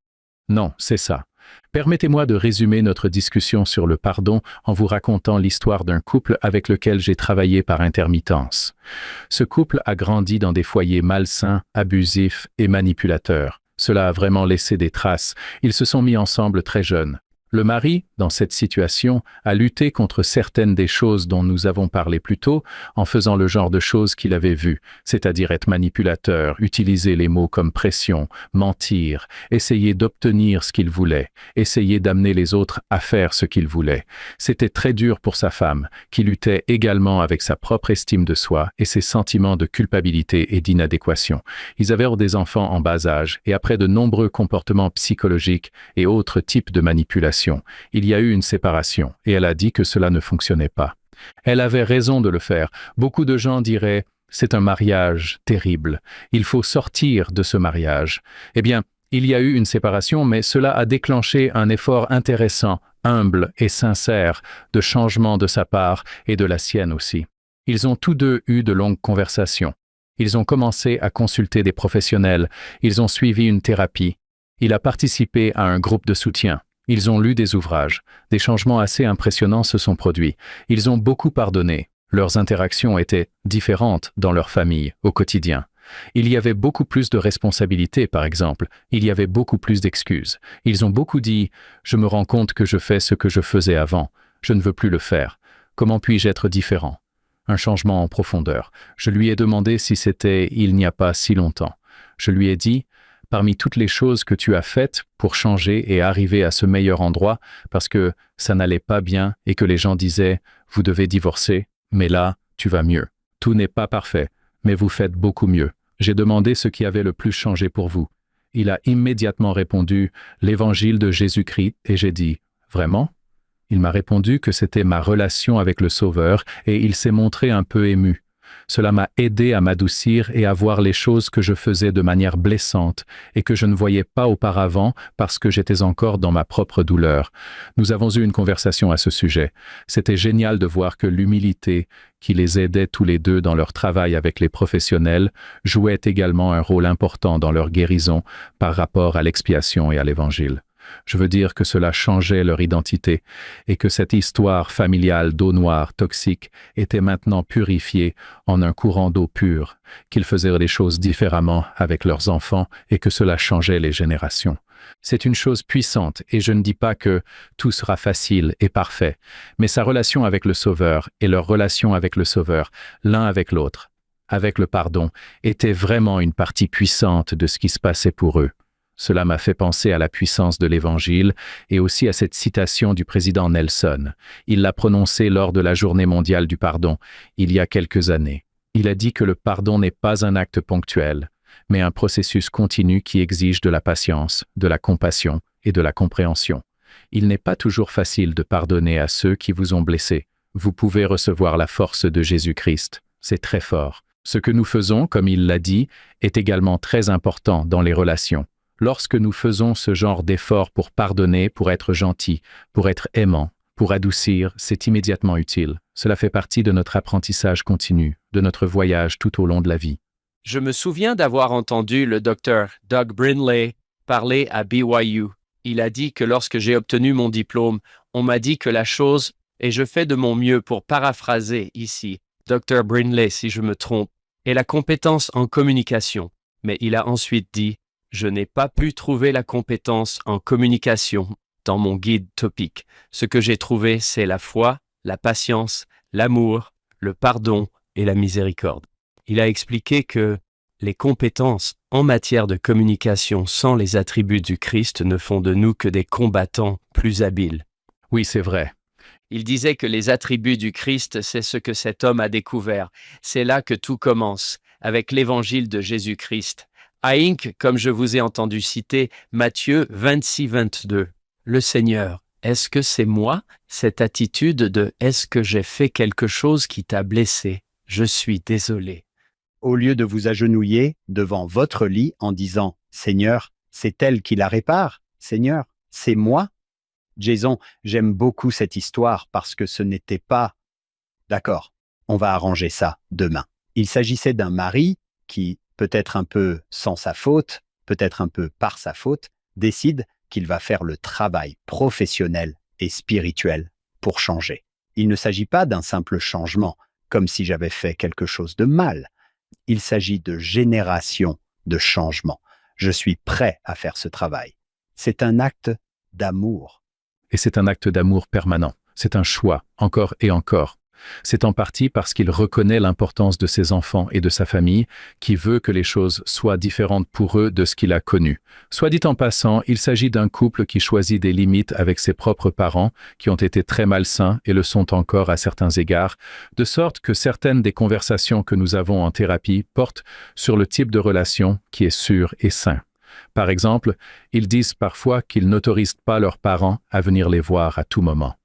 Non, c'est ça. Permettez-moi de résumer notre discussion sur le pardon en vous racontant l'histoire d'un couple avec lequel j'ai travaillé par intermittence. Ce couple a grandi dans des foyers malsains, abusifs et manipulateurs. Cela a vraiment laissé des traces. Ils se sont mis ensemble très jeunes. Le mari, dans cette situation, a lutté contre certaines des choses dont nous avons parlé plus tôt en faisant le genre de choses qu'il avait vues, c'est-à-dire être manipulateur, utiliser les mots comme pression, mentir, essayer d'obtenir ce qu'il voulait, essayer d'amener les autres à faire ce qu'il voulait. C'était très dur pour sa femme, qui luttait également avec sa propre estime de soi et ses sentiments de culpabilité et d'inadéquation. Ils avaient des enfants en bas âge et après de nombreux comportements psychologiques et autres types de manipulation, il y a eu une séparation et elle a dit que cela ne fonctionnait pas. Elle avait raison de le faire. Beaucoup de gens diraient « c'est un mariage terrible, il faut sortir de ce mariage ». Eh bien, il y a eu une séparation, mais cela a déclenché un effort intéressant humble et sincère de changement de sa part et de la sienne aussi. Ils ont tous deux eu de longues conversations. Ils ont commencé à consulter des professionnels, ils ont suivi une thérapie. Il a participé à un groupe de soutien. Ils ont lu des ouvrages. Des changements assez impressionnants se sont produits. Ils ont beaucoup pardonné. Leurs interactions étaient différentes dans leur famille, au quotidien. Il y avait beaucoup plus de responsabilités, par exemple. Il y avait beaucoup plus d'excuses. Ils ont beaucoup dit « Je me rends compte que je fais ce que je faisais avant. Je ne veux plus le faire. Comment puis-je être différent ?» Un changement en profondeur. Je lui ai demandé si c'était il n'y a pas si longtemps. Je lui ai dit « Parmi toutes les choses que tu as faites pour changer et arriver à ce meilleur endroit, parce que ça n'allait pas bien et que les gens disaient « Vous devez divorcer, mais là, tu vas mieux. Tout n'est pas parfait, mais vous faites beaucoup mieux. » J'ai demandé ce qui avait le plus changé pour vous. Il a immédiatement répondu « L'évangile de Jésus-Christ » et j'ai dit « Vraiment ?» Il m'a répondu que c'était ma relation avec le Sauveur et il s'est montré un peu ému. Cela m'a aidé à m'adoucir et à voir les choses que je faisais de manière blessante et que je ne voyais pas auparavant parce que j'étais encore dans ma propre douleur. Nous avons eu une conversation à ce sujet. C'était génial de voir que l'humilité, qui les aidait tous les deux dans leur travail avec les professionnels, jouait également un rôle important dans leur guérison par rapport à l'expiation et à l'Évangile. Je veux dire que cela changeait leur identité et que cette histoire familiale d'eau noire toxique était maintenant purifiée en un courant d'eau pure, qu'ils faisaient les choses différemment avec leurs enfants et que cela changeait les générations. C'est une chose puissante et je ne dis pas que tout sera facile et parfait, mais sa relation avec le Sauveur et leur relation avec le Sauveur, l'un avec l'autre, avec le pardon, était vraiment une partie puissante de ce qui se passait pour eux. Cela m'a fait penser à la puissance de l'Évangile et aussi à cette citation du président Nelson. Il l'a prononcée lors de la Journée mondiale du pardon, il y a quelques années. Il a dit que le pardon n'est pas un acte ponctuel, mais un processus continu qui exige de la patience, de la compassion et de la compréhension. Il n'est pas toujours facile de pardonner à ceux qui vous ont blessé. Vous pouvez recevoir la force de Jésus-Christ. C'est très fort. Ce que nous faisons, comme il l'a dit, est également très important dans les relations. Lorsque nous faisons ce genre d'effort pour pardonner, pour être gentil, pour être aimant, pour adoucir, c'est immédiatement utile. Cela fait partie de notre apprentissage continu, de notre voyage tout au long de la vie. Je me souviens d'avoir entendu le Dr. Doug Brindley parler à BYU. Il a dit que lorsque j'ai obtenu mon diplôme, on m'a dit que la chose, et je fais de mon mieux pour paraphraser ici, Dr. Brindley si je me trompe, est la compétence en communication. Mais il a ensuite dit, je n'ai pas pu trouver la compétence en communication dans mon guide topique. Ce que j'ai trouvé, c'est la foi, la patience, l'amour, le pardon et la miséricorde. Il a expliqué que les compétences en matière de communication sans les attributs du Christ ne font de nous que des combattants plus habiles. Oui, c'est vrai. Il disait que les attributs du Christ, c'est ce que cet homme a découvert. C'est là que tout commence, avec l'évangile de Jésus-Christ. Inc., comme je vous ai entendu citer, Matthieu 26-22. Le Seigneur, est-ce que c'est moi? Cette attitude de « est-ce que j'ai fait quelque chose qui t'a blessé? Je suis désolé ». Au lieu de vous agenouiller devant votre lit en disant « Seigneur, c'est elle qui la répare. Seigneur, c'est moi. » Jason, j'aime beaucoup cette histoire parce que ce n'était pas « D'accord, on va arranger ça demain ». Il s'agissait d'un mari qui, peut-être un peu sans sa faute, peut-être un peu par sa faute, décide qu'il va faire le travail professionnel et spirituel pour changer. Il ne s'agit pas d'un simple changement, comme si j'avais fait quelque chose de mal. Il s'agit de générations de changements. Je suis prêt à faire ce travail. C'est un acte d'amour. Et c'est un acte d'amour permanent. C'est un choix, encore et encore. C'est en partie parce qu'il reconnaît l'importance de ses enfants et de sa famille, qui veut que les choses soient différentes pour eux de ce qu'il a connu. Soit dit en passant, il s'agit d'un couple qui choisit des limites avec ses propres parents, qui ont été très malsains et le sont encore à certains égards, de sorte que certaines des conversations que nous avons en thérapie portent sur le type de relation qui est sûr et sain. Par exemple, ils disent parfois qu'ils n'autorisent pas leurs parents à venir les voir à tout moment.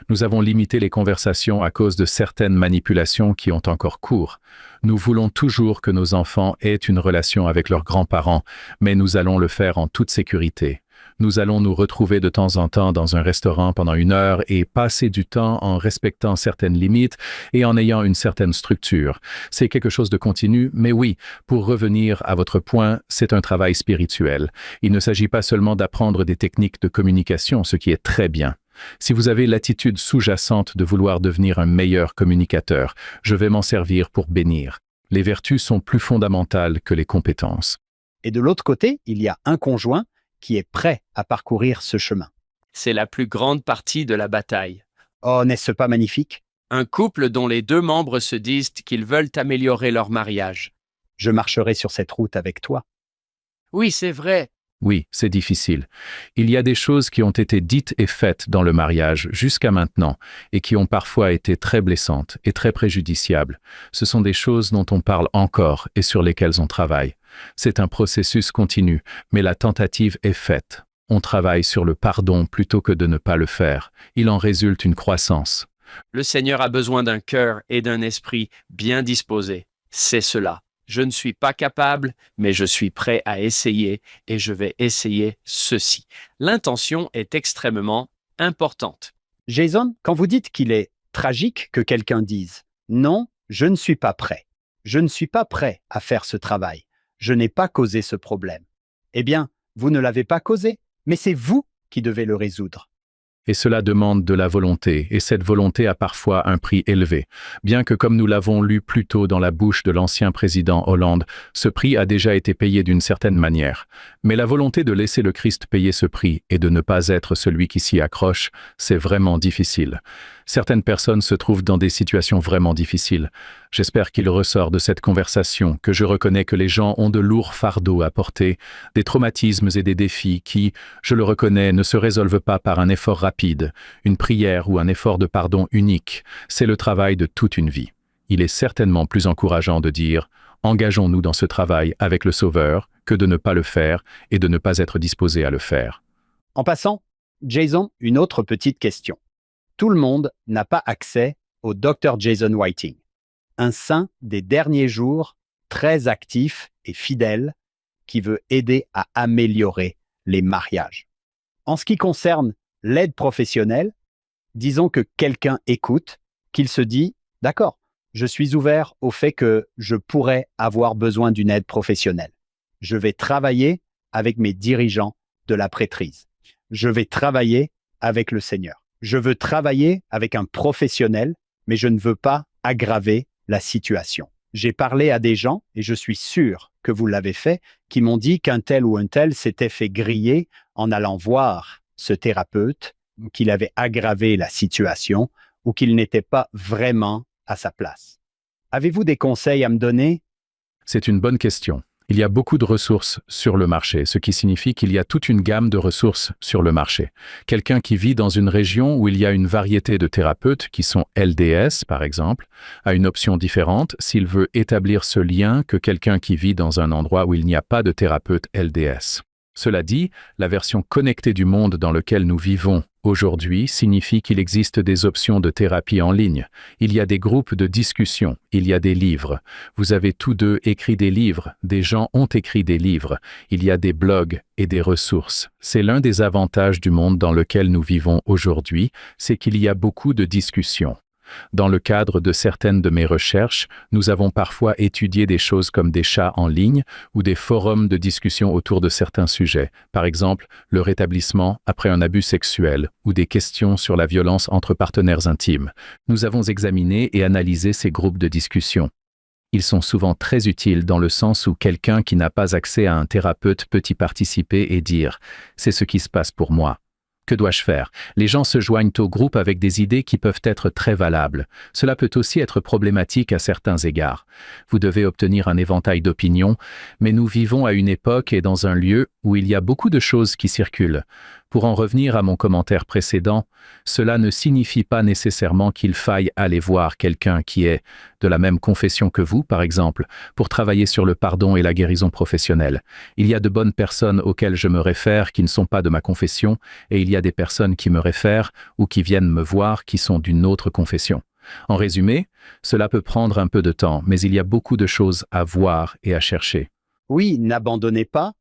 Nous avons limité les conversations à cause de certaines manipulations qui ont encore cours. Nous voulons toujours que nos enfants aient une relation avec leurs grands-parents, mais nous allons le faire en toute sécurité. Nous allons nous retrouver de temps en temps dans un restaurant pendant 1 heure et passer du temps en respectant certaines limites et en ayant une certaine structure. C'est quelque chose de continu, mais oui, pour revenir à votre point, c'est un travail spirituel. Il ne s'agit pas seulement d'apprendre des techniques de communication, ce qui est très bien. Si vous avez l'attitude sous-jacente de vouloir devenir un meilleur communicateur, je vais m'en servir pour bénir. Les vertus sont plus fondamentales que les compétences. Et de l'autre côté, il y a un conjoint qui est prêt à parcourir ce chemin. C'est la plus grande partie de la bataille. Oh, n'est-ce pas magnifique? Un couple dont les 2 membres se disent qu'ils veulent améliorer leur mariage. Je marcherai sur cette route avec toi. Oui, c'est vrai. Oui, c'est difficile. Il y a des choses qui ont été dites et faites dans le mariage jusqu'à maintenant et qui ont parfois été très blessantes et très préjudiciables. Ce sont des choses dont on parle encore et sur lesquelles on travaille. C'est un processus continu, mais la tentative est faite. On travaille sur le pardon plutôt que de ne pas le faire. Il en résulte une croissance. Le Seigneur a besoin d'un cœur et d'un esprit bien disposés. C'est cela. Je ne suis pas capable, mais je suis prêt à essayer et je vais essayer ceci. L'intention est extrêmement importante. Jason, quand vous dites qu'il est tragique que quelqu'un dise « Non, je ne suis pas prêt. Je ne suis pas prêt à faire ce travail. Je n'ai pas causé ce problème. » Eh bien, vous ne l'avez pas causé, mais c'est vous qui devez le résoudre. Et cela demande de la volonté, et cette volonté a parfois un prix élevé. Bien que, comme nous l'avons lu plus tôt dans la bouche de l'ancien président Hollande, ce prix a déjà été payé d'une certaine manière. Mais la volonté de laisser le Christ payer ce prix et de ne pas être celui qui s'y accroche, c'est vraiment difficile. Certaines personnes se trouvent dans des situations vraiment difficiles. J'espère qu'il ressort de cette conversation que je reconnais que les gens ont de lourds fardeaux à porter, des traumatismes et des défis qui, je le reconnais, ne se résolvent pas par un effort rapide, une prière ou un effort de pardon unique. C'est le travail de toute une vie. Il est certainement plus encourageant de dire « Engageons-nous dans ce travail avec le Sauveur » que de ne pas le faire et de ne pas être disposé à le faire. En passant, Jason, une autre petite question. Tout le monde n'a pas accès au Dr. Jason Whiting, un saint des derniers jours, très actif et fidèle, qui veut aider à améliorer les mariages. En ce qui concerne l'aide professionnelle, disons que quelqu'un écoute, qu'il se dit « D'accord, je suis ouvert au fait que je pourrais avoir besoin d'une aide professionnelle. Je vais travailler avec mes dirigeants de la prêtrise. Je vais travailler avec le Seigneur. Je veux travailler avec un professionnel, mais je ne veux pas aggraver la situation. » J'ai parlé à des gens, et je suis sûr que vous l'avez fait, qui m'ont dit qu'un tel ou un tel s'était fait griller en allant voir ce thérapeute, qu'il avait aggravé la situation ou qu'il n'était pas vraiment à sa place. Avez-vous des conseils à me donner? C'est une bonne question. Il y a beaucoup de ressources sur le marché, ce qui signifie qu'il y a toute une gamme de ressources sur le marché. Quelqu'un qui vit dans une région où il y a une variété de thérapeutes qui sont LDS, par exemple, a une option différente s'il veut établir ce lien que quelqu'un qui vit dans un endroit où il n'y a pas de thérapeute LDS. Cela dit, la version connectée du monde dans lequel nous vivons aujourd'hui signifie qu'il existe des options de thérapie en ligne. Il y a des groupes de discussion, il y a des livres. Vous avez tous deux écrit des livres, des gens ont écrit des livres. Il y a des blogs et des ressources. C'est l'un des avantages du monde dans lequel nous vivons aujourd'hui, c'est qu'il y a beaucoup de discussions. Dans le cadre de certaines de mes recherches, nous avons parfois étudié des choses comme des chats en ligne ou des forums de discussion autour de certains sujets, par exemple le rétablissement après un abus sexuel ou des questions sur la violence entre partenaires intimes. Nous avons examiné et analysé ces groupes de discussion. Ils sont souvent très utiles dans le sens où quelqu'un qui n'a pas accès à un thérapeute peut y participer et dire « c'est ce qui se passe pour moi ». Que dois-je faire? Les gens se joignent au groupe avec des idées qui peuvent être très valables. Cela peut aussi être problématique à certains égards. Vous devez obtenir un éventail d'opinions, mais nous vivons à une époque et dans un lieu où il y a beaucoup de choses qui circulent. Pour en revenir à mon commentaire précédent, cela ne signifie pas nécessairement qu'il faille aller voir quelqu'un qui est de la même confession que vous, par exemple, pour travailler sur le pardon et la guérison professionnelle. Il y a de bonnes personnes auxquelles je me réfère qui ne sont pas de ma confession, et il y a des personnes qui me réfèrent ou qui viennent me voir qui sont d'une autre confession. En résumé, cela peut prendre un peu de temps, mais il y a beaucoup de choses à voir et à chercher. Oui, n'abandonnez pas.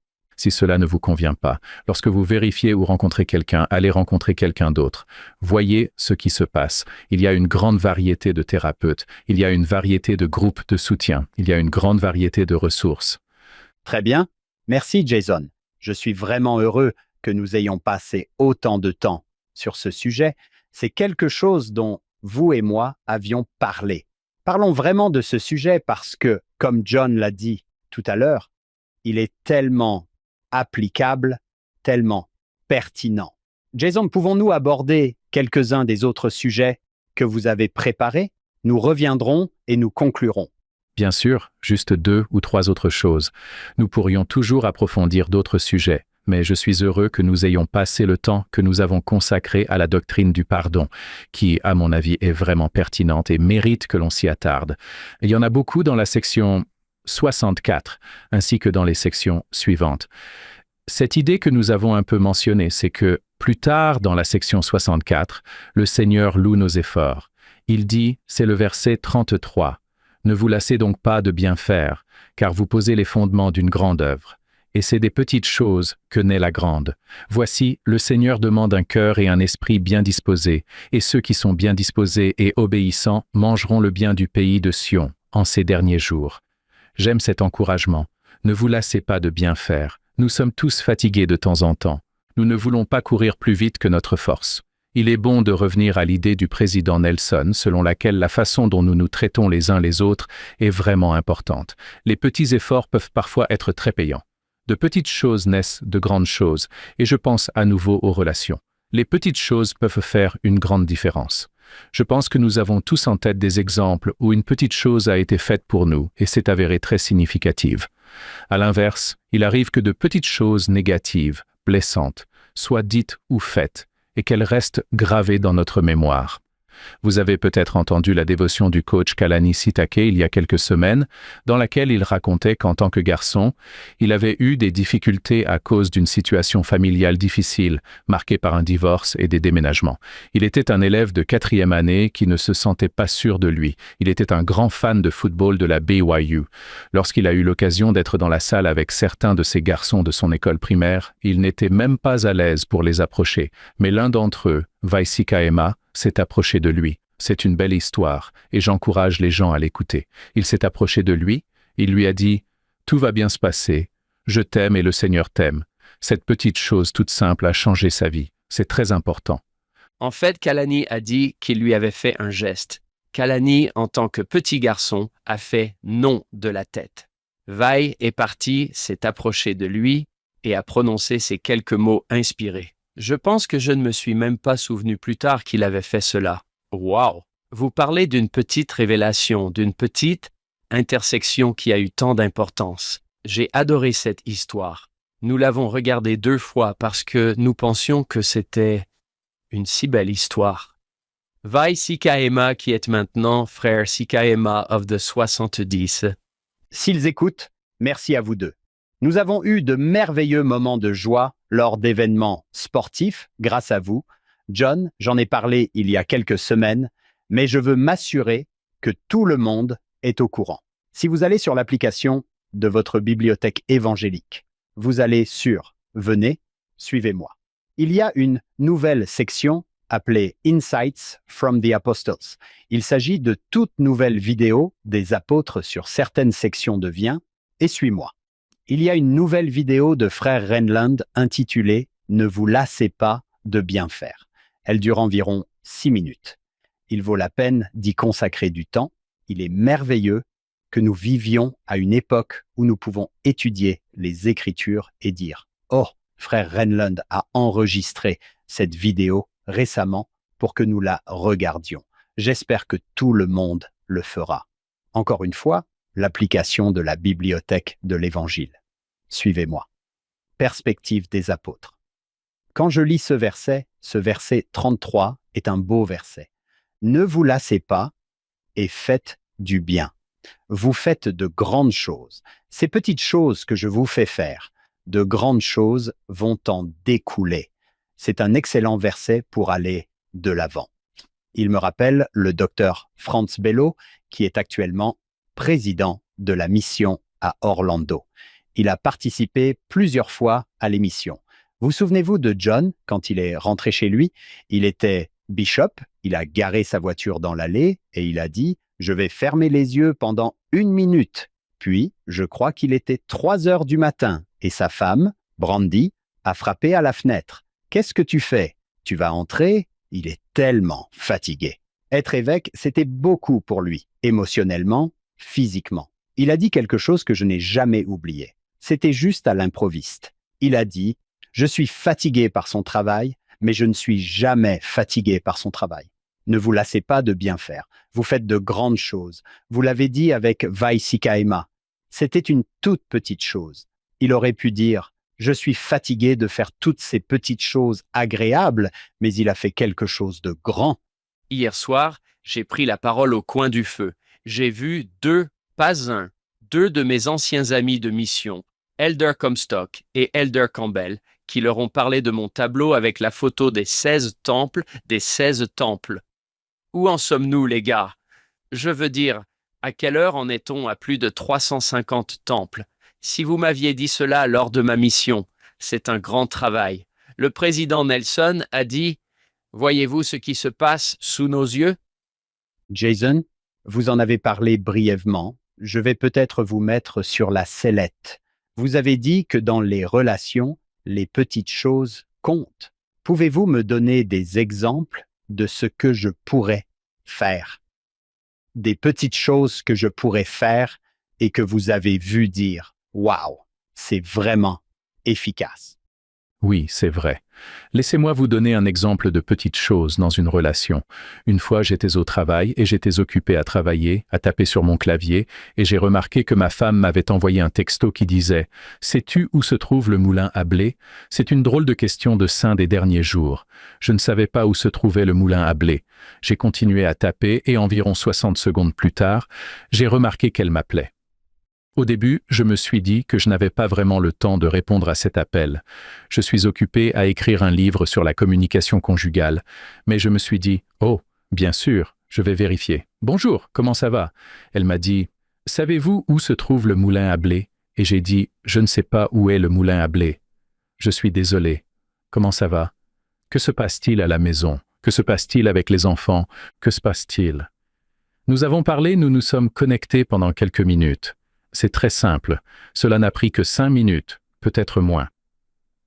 si cela ne vous convient pas. Lorsque vous vérifiez ou rencontrez quelqu'un, allez rencontrer quelqu'un d'autre. Voyez ce qui se passe. Il y a une grande variété de thérapeutes. Il y a une variété de groupes de soutien. Il y a une grande variété de ressources. Très bien. Merci, Jason. Je suis vraiment heureux que nous ayons passé autant de temps sur ce sujet. C'est quelque chose dont vous et moi avions parlé. Parlons vraiment de ce sujet parce que, comme John l'a dit tout à l'heure, il est tellement applicable, tellement pertinent. Jason, pouvons-nous aborder quelques-uns des autres sujets que vous avez préparés? Nous reviendrons et nous conclurons. Bien sûr, juste 2 ou 3 autres choses. Nous pourrions toujours approfondir d'autres sujets, mais je suis heureux que nous ayons passé le temps que nous avons consacré à la doctrine du pardon, qui, à mon avis, est vraiment pertinente et mérite que l'on s'y attarde. Il y en a beaucoup dans la section 64, ainsi que dans les sections suivantes. Cette idée que nous avons un peu mentionnée, c'est que, plus tard dans la section 64, le Seigneur loue nos efforts. Il dit, c'est le verset 33, « Ne vous lassez donc pas de bien faire, car vous posez les fondements d'une grande œuvre. Et c'est des petites choses que naît la grande. Voici, le Seigneur demande un cœur et un esprit bien disposés, et ceux qui sont bien disposés et obéissants mangeront le bien du pays de Sion en ces derniers jours. » J'aime cet encouragement. Ne vous lassez pas de bien faire. Nous sommes tous fatigués de temps en temps. Nous ne voulons pas courir plus vite que notre force. Il est bon de revenir à l'idée du président Nelson, selon laquelle la façon dont nous nous traitons les uns les autres est vraiment importante. Les petits efforts peuvent parfois être très payants. De petites choses naissent de grandes choses, et je pense à nouveau aux relations. Les petites choses peuvent faire une grande différence. Je pense que nous avons tous en tête des exemples où une petite chose a été faite pour nous et s'est avérée très significative. À l'inverse, il arrive que de petites choses négatives, blessantes, soient dites ou faites, et qu'elles restent gravées dans notre mémoire. Vous avez peut-être entendu la dévotion du coach Kalani Sitake il y a quelques semaines, dans laquelle il racontait qu'en tant que garçon, il avait eu des difficultés à cause d'une situation familiale difficile, marquée par un divorce et des déménagements. Il était un élève de 4e année qui ne se sentait pas sûr de lui. Il était un grand fan de football de la BYU. Lorsqu'il a eu l'occasion d'être dans la salle avec certains de ces garçons de son école primaire, il n'était même pas à l'aise pour les approcher. Mais l'un d'entre eux, Vaisi Kaema, s'est approché de lui. C'est une belle histoire, et j'encourage les gens à l'écouter. Il s'est approché de lui, il lui a dit « Tout va bien se passer, je t'aime et le Seigneur t'aime. » Cette petite chose toute simple a changé sa vie. C'est très important. En fait, Kalani a dit qu'il lui avait fait un geste. Kalani, en tant que petit garçon, a fait non de la tête. Vai est parti, s'est approché de lui et a prononcé ces quelques mots inspirés. Je pense que je ne me suis même pas souvenu plus tard qu'il avait fait cela. Wow! Vous parlez d'une petite révélation, d'une petite intersection qui a eu tant d'importance. J'ai adoré cette histoire. Nous l'avons regardée 2 fois parce que nous pensions que c'était une si belle histoire. Vai Sikaema, qui est maintenant frère Sikaema of the 70. S'ils écoutent, merci à vous deux. Nous avons eu de merveilleux moments de joie lors d'événements sportifs, grâce à vous. John, j'en ai parlé il y a quelques semaines, mais je veux m'assurer que tout le monde est au courant. Si vous allez sur l'application de votre bibliothèque évangélique, vous allez sur « Venez, suivez-moi ». Il y a une nouvelle section appelée « Insights from the Apostles ». Il s'agit de toutes nouvelles vidéos des apôtres sur certaines sections de « Viens et suis-moi ». Il y a une nouvelle vidéo de frère Renland intitulée « Ne vous lassez pas de bien faire ». Elle dure environ 6 minutes. Il vaut la peine d'y consacrer du temps. Il est merveilleux que nous vivions à une époque où nous pouvons étudier les Écritures et dire « Oh, frère Renland a enregistré cette vidéo récemment pour que nous la regardions. J'espère que tout le monde le fera. » Encore une fois, l'application de la bibliothèque de l'Évangile. Suivez-moi. Perspective des apôtres. Quand je lis ce verset 33 est un beau verset. Ne vous lassez pas et faites du bien. Vous faites de grandes choses. Ces petites choses que je vous fais faire, de grandes choses vont en découler. C'est un excellent verset pour aller de l'avant. Il me rappelle le docteur Franz Bello, qui est actuellement président de la mission à Orlando. Il a participé plusieurs fois à l'émission. Vous souvenez-vous de John quand il est rentré chez lui? Il était bishop, il a garé sa voiture dans l'allée et il a dit « Je vais fermer les yeux pendant 1 minute ». Puis, je crois qu'il était 3 heures du matin et sa femme, Brandy, a frappé à la fenêtre. « Qu'est-ce que tu fais? Tu vas entrer ?» Il est tellement fatigué. Être évêque, c'était beaucoup pour lui, émotionnellement, physiquement. Il a dit quelque chose que je n'ai jamais oublié. C'était juste à l'improviste. Il a dit « Je suis fatigué par son travail, mais je ne suis jamais fatigué par son travail. Ne vous lassez pas de bien faire. Vous faites de grandes choses. Vous l'avez dit avec Vaisikaema. C'était une toute petite chose. Il aurait pu dire « Je suis fatigué de faire toutes ces petites choses agréables, mais il a fait quelque chose de grand. » Hier soir, j'ai pris la parole au coin du feu. J'ai vu pas un, deux de mes anciens amis de mission, Elder Comstock et Elder Campbell, qui leur ont parlé de mon tableau avec la photo des 16 temples, des 16 temples. Où en sommes-nous, les gars? Je veux dire, à quelle heure en est-on à plus de 350 temples? Si vous m'aviez dit cela lors de ma mission, c'est un grand travail. Le président Nelson a dit « Voyez-vous ce qui se passe sous nos yeux ?» Jason, vous en avez parlé brièvement. Je vais peut-être vous mettre sur la sellette. Vous avez dit que dans les relations, les petites choses comptent. Pouvez-vous me donner des exemples de ce que je pourrais faire? Des petites choses que je pourrais faire et que vous avez vu dire « Waouh, c'est vraiment efficace ». Oui, c'est vrai. Laissez-moi vous donner un exemple de petite chose dans une relation. Une fois, j'étais au travail et j'étais occupé à travailler, à taper sur mon clavier, et j'ai remarqué que ma femme m'avait envoyé un texto qui disait « Sais-tu où se trouve le moulin à blé ?» C'est une drôle de question de saint des derniers jours. Je ne savais pas où se trouvait le moulin à blé. J'ai continué à taper et environ 60 secondes plus tard, j'ai remarqué qu'elle m'appelait. Au début, je me suis dit que je n'avais pas vraiment le temps de répondre à cet appel. Je suis occupé à écrire un livre sur la communication conjugale, mais je me suis dit « Oh, bien sûr, je vais vérifier. Bonjour, comment ça va ?» Elle m'a dit « Savez-vous où se trouve le moulin à blé ?» Et j'ai dit « Je ne sais pas où est le moulin à blé. Je suis désolé. Comment ça va? Que se passe-t-il à la maison? Que se passe-t-il avec les enfants? Que se passe-t-il ?» Nous avons parlé, nous nous sommes connectés pendant quelques minutes. C'est très simple. Cela n'a pris que 5 minutes, peut-être moins.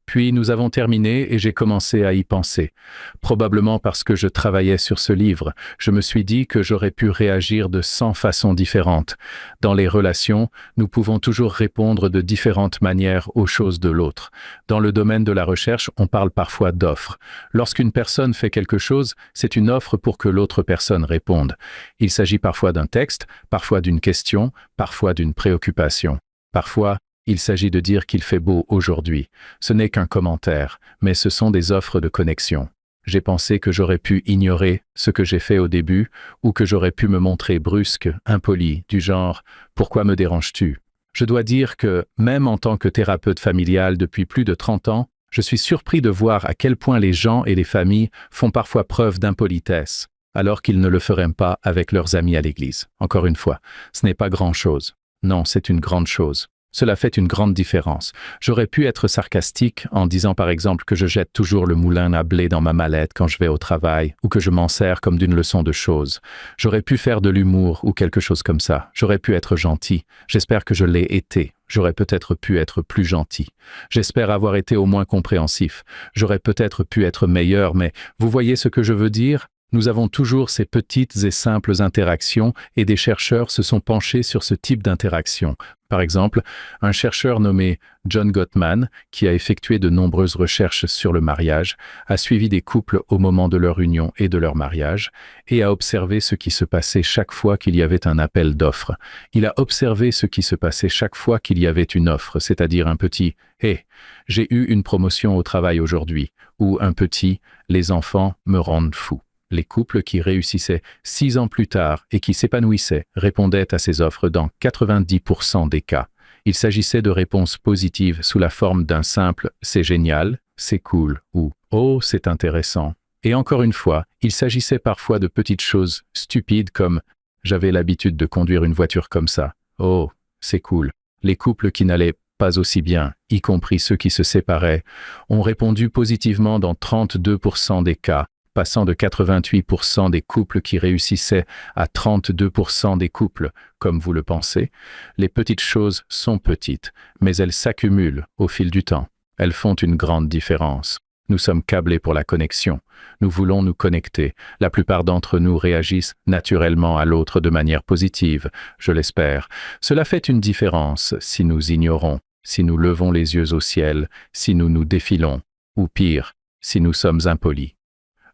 Puis nous avons terminé et j'ai commencé à y penser. Probablement parce que je travaillais sur ce livre, je me suis dit que j'aurais pu réagir de 100 façons différentes. Dans les relations, nous pouvons toujours répondre de différentes manières aux choses de l'autre. Dans le domaine de la recherche, on parle parfois d'offres. Lorsqu'une personne fait quelque chose, c'est une offre pour que l'autre personne réponde. Il s'agit parfois d'un texte, parfois d'une question, parfois d'une préoccupation. Parfois, il s'agit de dire qu'il fait beau aujourd'hui. Ce n'est qu'un commentaire, mais ce sont des offres de connexion. J'ai pensé que j'aurais pu ignorer ce que j'ai fait au début, ou que j'aurais pu me montrer brusque, impoli, du genre « Pourquoi me déranges-tu » Je dois dire que, même en tant que thérapeute familial depuis plus de 30 ans, je suis surpris de voir à quel point les gens et les familles font parfois preuve d'impolitesse, alors qu'ils ne le feraient pas avec leurs amis à l'église. Encore une fois, ce n'est pas grand-chose. Non, c'est une grande chose. Cela fait une grande différence. J'aurais pu être sarcastique en disant par exemple que je jette toujours le moulin à blé dans ma mallette quand je vais au travail ou que je m'en sers comme d'une leçon de choses. J'aurais pu faire de l'humour ou quelque chose comme ça. J'aurais pu être gentil. J'espère que je l'ai été. J'aurais peut-être pu être plus gentil. J'espère avoir été au moins compréhensif. J'aurais peut-être pu être meilleur, mais vous voyez ce que je veux dire ? Nous avons toujours ces petites et simples interactions et des chercheurs se sont penchés sur ce type d'interaction. Par exemple, un chercheur nommé John Gottman, qui a effectué de nombreuses recherches sur le mariage, a suivi des couples au moment de leur union et de leur mariage et a observé ce qui se passait chaque fois qu'il y avait un appel d'offres. Il a observé ce qui se passait chaque fois qu'il y avait une offre, c'est-à-dire un petit « Hé, j'ai eu une promotion au travail aujourd'hui » ou un petit « Les enfants me rendent fou ». Les couples qui réussissaient 6 ans plus tard et qui s'épanouissaient répondaient à ces offres dans 90% des cas. Il s'agissait de réponses positives sous la forme d'un simple « c'est génial »,« c'est cool » ou « oh, c'est intéressant ». Et encore une fois, il s'agissait parfois de petites choses stupides comme « j'avais l'habitude de conduire une voiture comme ça »,« oh, c'est cool ». Les couples qui n'allaient pas aussi bien, y compris ceux qui se séparaient, ont répondu positivement dans 32% des cas, passant de 88% des couples qui réussissaient à 32% des couples, comme vous le pensez. Les petites choses sont petites, mais elles s'accumulent au fil du temps. Elles font une grande différence. Nous sommes câblés pour la connexion. Nous voulons nous connecter. La plupart d'entre nous réagissent naturellement à l'autre de manière positive, je l'espère. Cela fait une différence si nous ignorons, si nous levons les yeux au ciel, si nous nous défilons, ou pire, si nous sommes impolis.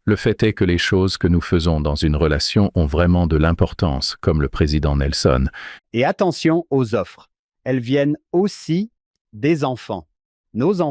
Le fait est que les choses que nous faisons dans une relation ont vraiment de l'importance, comme le président Nelson. Et attention aux offres. Elles viennent aussi des enfants. Nos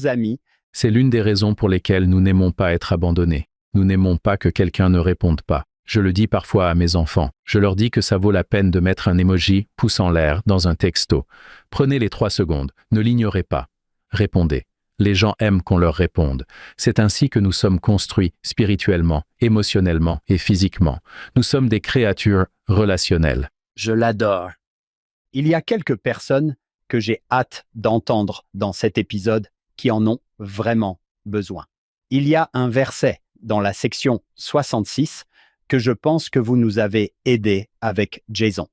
amis. C'est l'une des raisons pour lesquelles nous n'aimons pas être abandonnés. Nous n'aimons pas que quelqu'un ne réponde pas. Je le dis parfois à mes enfants. Je leur dis que ça vaut la peine de mettre un emoji pouce en l'air dans un texto. Prenez les 3 secondes. Ne l'ignorez pas. Répondez. Les gens aiment qu'on leur réponde. C'est ainsi que nous sommes construits spirituellement, émotionnellement et physiquement. Nous sommes des créatures relationnelles. Je l'adore. Il y a quelques personnes que j'ai hâte d'entendre dans cet épisode qui en ont vraiment besoin. Il y a un verset dans la section 66 que je pense que vous nous avez aidé avec Jason.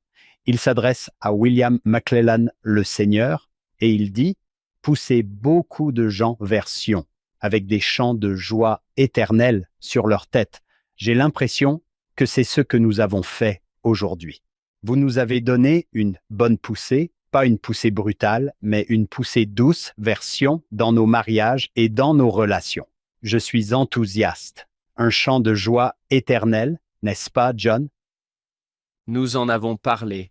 Il s'adresse à William McClellan, le Seigneur, et il dit « Poussez beaucoup de gens vers Sion, avec des chants de joie éternelle sur leur tête. » J'ai l'impression que c'est ce que nous avons fait aujourd'hui. Vous nous avez donné une bonne poussée, pas une poussée brutale, mais une poussée douce vers Sion dans nos mariages et dans nos relations. Je suis enthousiaste. Un chant de joie éternelle, n'est-ce pas, John? Nous en avons parlé.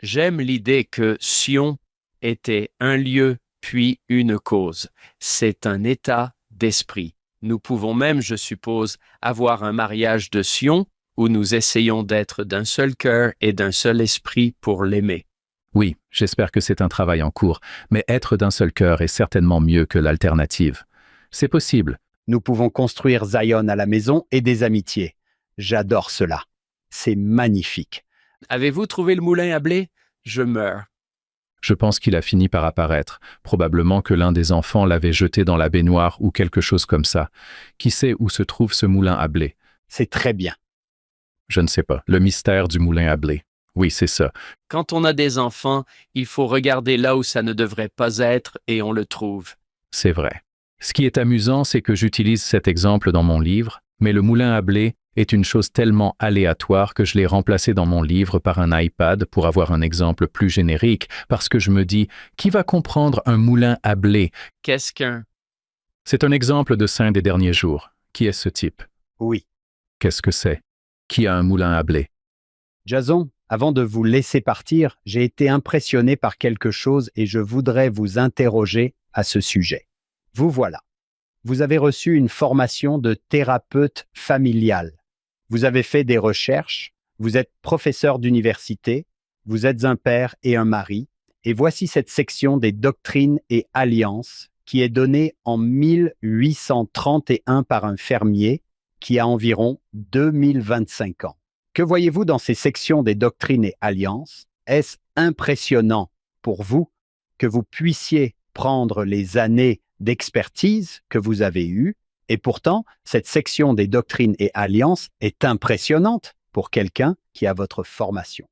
J'aime l'idée que Sion était un lieu puis une cause. C'est un état d'esprit. Nous pouvons même, je suppose, avoir un mariage de Sion où nous essayons d'être d'un seul cœur et d'un seul esprit pour l'aimer. Oui, j'espère que c'est un travail en cours, mais être d'un seul cœur est certainement mieux que l'alternative. C'est possible. Nous pouvons construire Zion à la maison et des amitiés. J'adore cela. C'est magnifique. Avez-vous trouvé le moulin à blé? Je meurs. Je pense qu'il a fini par apparaître. Probablement que l'un des enfants l'avait jeté dans la baignoire ou quelque chose comme ça. Qui sait où se trouve ce moulin à blé? C'est très bien. Je ne sais pas. Le mystère du moulin à blé. Oui, c'est ça. Quand on a des enfants, il faut regarder là où ça ne devrait pas être et on le trouve. C'est vrai. Ce qui est amusant, c'est que j'utilise cet exemple dans mon livre, mais le moulin à blé est une chose tellement aléatoire que je l'ai remplacé dans mon livre par un iPad pour avoir un exemple plus générique, parce que je me dis, qui va comprendre un moulin à blé? Qu'est-ce qu'un... C'est un exemple de saint des derniers jours. Qui est ce type? Oui. Qu'est-ce que c'est? Qui a un moulin à blé? Jason, avant de vous laisser partir, j'ai été impressionné par quelque chose et je voudrais vous interroger à ce sujet. Vous voilà. Vous avez reçu une formation de thérapeute familial. Vous avez fait des recherches, vous êtes professeur d'université, vous êtes un père et un mari, et voici cette section des doctrines et alliances qui est donnée en 1831 par un fermier qui a environ 2025 ans. Que voyez-vous dans ces sections des doctrines et alliances? Est-ce impressionnant pour vous que vous puissiez prendre les années d'expertise que vous avez eues? Et pourtant, cette section des doctrines et alliances est impressionnante pour quelqu'un qui a votre formation.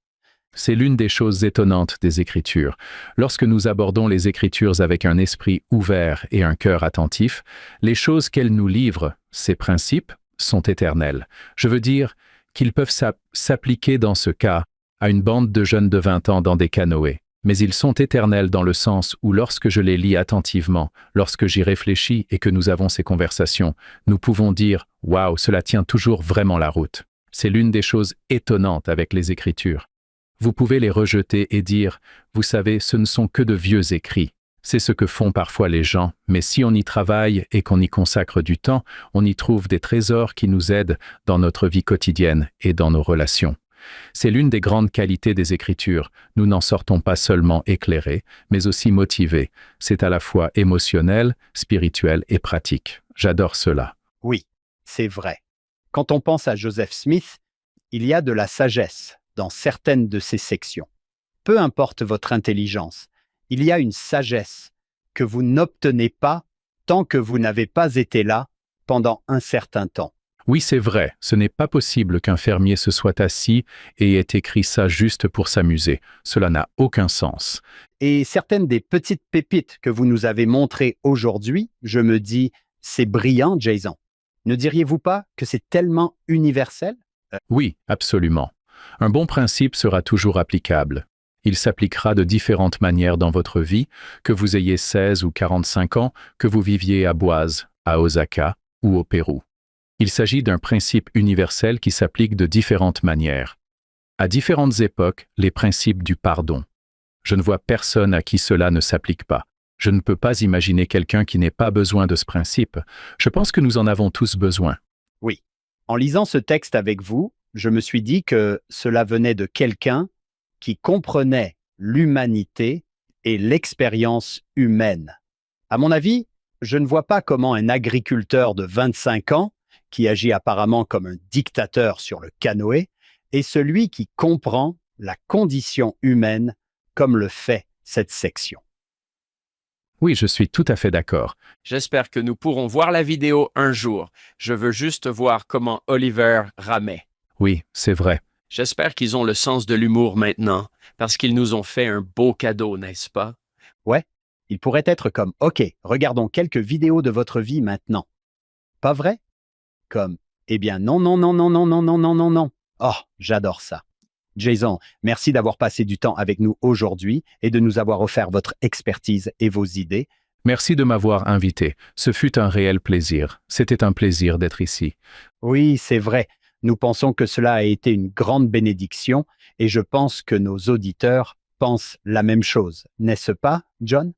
C'est l'une des choses étonnantes des Écritures. Lorsque nous abordons les Écritures avec un esprit ouvert et un cœur attentif, les choses qu'elles nous livrent, ces principes, sont éternels. Je veux dire qu'ils peuvent s'appliquer dans ce cas à une bande de jeunes de 20 ans dans des canoës. Mais ils sont éternels dans le sens où lorsque je les lis attentivement, lorsque j'y réfléchis et que nous avons ces conversations, nous pouvons dire « Waouh, cela tient toujours vraiment la route ». C'est l'une des choses étonnantes avec les Écritures. Vous pouvez les rejeter et dire « Vous savez, ce ne sont que de vieux écrits ». C'est ce que font parfois les gens, mais si on y travaille et qu'on y consacre du temps, on y trouve des trésors qui nous aident dans notre vie quotidienne et dans nos relations. C'est l'une des grandes qualités des Écritures. Nous n'en sortons pas seulement éclairés, mais aussi motivés. C'est à la fois émotionnel, spirituel et pratique. J'adore cela. Oui, c'est vrai. Quand on pense à Joseph Smith, il y a de la sagesse dans certaines de ces sections. peu importe votre intelligence, il y a une sagesse que vous n'obtenez pas tant que vous n'avez pas été là pendant un certain temps. Oui, c'est vrai, ce n'est pas possible qu'un fermier se soit assis et ait écrit ça juste pour s'amuser. Cela n'a aucun sens. Et certaines des petites pépites que vous nous avez montrées aujourd'hui, je me dis, c'est brillant, Jason. Ne diriez-vous pas que c'est tellement universel? Oui, absolument. Un bon principe sera toujours applicable. Il s'appliquera de différentes manières dans votre vie, que vous ayez 16 ou 45 ans, que vous viviez à Boise, à Osaka ou au Pérou. Il s'agit d'un principe universel qui s'applique de différentes manières. À différentes époques, les principes du pardon. Je ne vois personne à qui cela ne s'applique pas. Je ne peux pas imaginer quelqu'un qui n'ait pas besoin de ce principe. Je pense que nous en avons tous besoin. Oui. En lisant ce texte avec vous, je me suis dit que cela venait de quelqu'un qui comprenait l'humanité et l'expérience humaine. À mon avis, je ne vois pas comment un agriculteur de 25 ans, qui agit apparemment comme un dictateur sur le canoë, est celui qui comprend la condition humaine comme le fait cette section. Oui, je suis tout à fait d'accord. J'espère que nous pourrons voir la vidéo un jour. Je veux juste voir comment Oliver ramait. Oui, c'est vrai. J'espère qu'ils ont le sens de l'humour maintenant, parce qu'ils nous ont fait un beau cadeau, n'est-ce pas? Ouais, il pourrait être comme « Ok, regardons quelques vidéos de votre vie maintenant. » Pas vrai? Comme « Eh bien non, non, non, non, non, non, non, non, non, non. » Oh, j'adore ça. Jason, merci d'avoir passé du temps avec nous aujourd'hui et de nous avoir offert votre expertise et vos idées. Merci de m'avoir invité. Ce fut un réel plaisir. C'était un plaisir d'être ici. Oui, c'est vrai. Nous pensons que cela a été une grande bénédiction et je pense que nos auditeurs pensent la même chose. N'est-ce pas, John?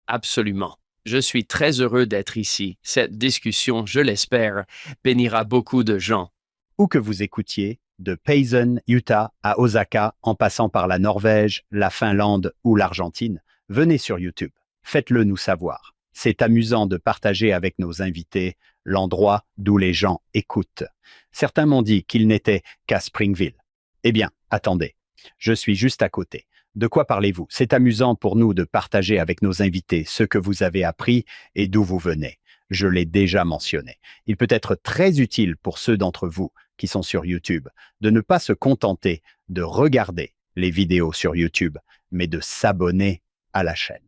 Absolument. Je suis très heureux d'être ici. Cette discussion, je l'espère, bénira beaucoup de gens. Où que vous écoutiez, de Payson, Utah à Osaka, en passant par la Norvège, la Finlande ou l'Argentine, venez sur YouTube. Faites-le nous savoir. C'est amusant de partager avec nos invités l'endroit d'où les gens écoutent. Certains m'ont dit qu'ils n'étaient qu'à Springville. Eh bien, attendez, je suis juste à côté. De quoi parlez-vous? C'est amusant pour nous de partager avec nos invités ce que vous avez appris et d'où vous venez. Je l'ai déjà mentionné. Il peut être très utile pour ceux d'entre vous qui sont sur YouTube de ne pas se contenter de regarder les vidéos sur YouTube, mais de s'abonner à la chaîne.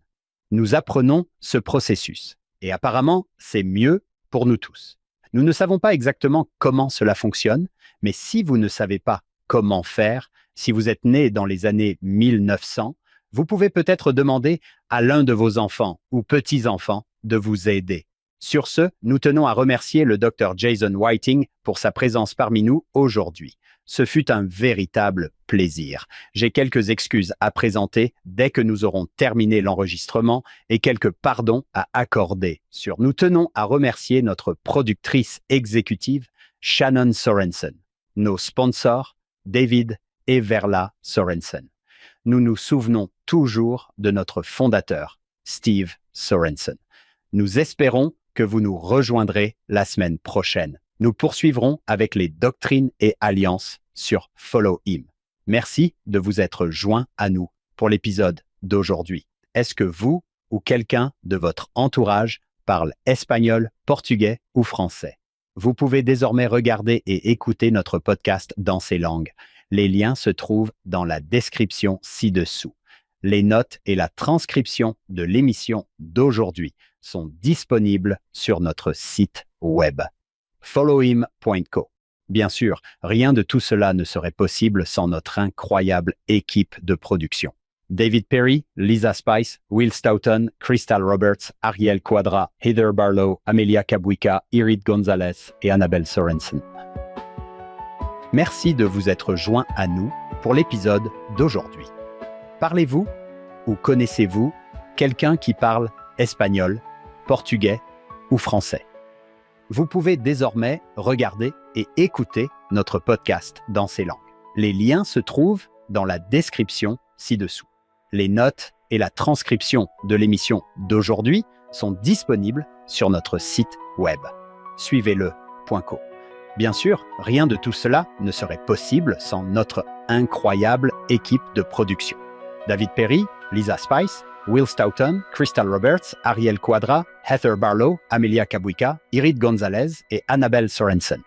Nous apprenons ce processus et apparemment, c'est mieux pour nous tous. Nous ne savons pas exactement comment cela fonctionne, mais si vous ne savez pas comment faire, si vous êtes né dans les années 1900, vous pouvez peut-être demander à l'un de vos enfants ou petits-enfants de vous aider. Sur ce, nous tenons à remercier le Dr Jason Whiting pour sa présence parmi nous aujourd'hui. Ce fut un véritable plaisir. J'ai quelques excuses à présenter dès que nous aurons terminé l'enregistrement et quelques pardons à accorder. Nous tenons à remercier notre productrice exécutive, Shannon Sorensen, nos sponsors, David et Verla Sorensen. Nous nous souvenons toujours de notre fondateur, Steve Sorensen. Nous espérons que vous nous rejoindrez la semaine prochaine. Nous poursuivrons avec les doctrines et alliances sur Follow Him. Merci de vous être joints à nous pour l'épisode d'aujourd'hui. Est-ce que vous ou quelqu'un de votre entourage parle espagnol, portugais ou français? Vous pouvez désormais regarder et écouter notre podcast dans ces langues. Les liens se trouvent dans la description ci-dessous. Les notes et la transcription de l'émission d'aujourd'hui sont disponibles sur notre site web, followhim.co. Bien sûr, rien de tout cela ne serait possible sans notre incroyable équipe de production. David Perry, Lisa Spice, Will Stoughton, Crystal Roberts, Ariel Quadra, Heather Barlow, Amelia Cabuica, Irid Gonzalez et Annabelle Sorensen. Merci de vous être joints à nous pour l'épisode d'aujourd'hui. Parlez-vous ou connaissez-vous quelqu'un qui parle espagnol, portugais ou français? Vous pouvez désormais regarder et écouter notre podcast dans ces langues. Les liens se trouvent dans la description ci-dessous. Les notes et la transcription de l'émission d'aujourd'hui sont disponibles sur notre site web, suivez-le.co. Bien sûr, rien de tout cela ne serait possible sans notre incroyable équipe de production. David Perry, Lisa Spice, Will Stoughton, Crystal Roberts, Ariel Quadra, Heather Barlow, Amelia Kabuika, Irid Gonzalez et Annabelle Sorensen.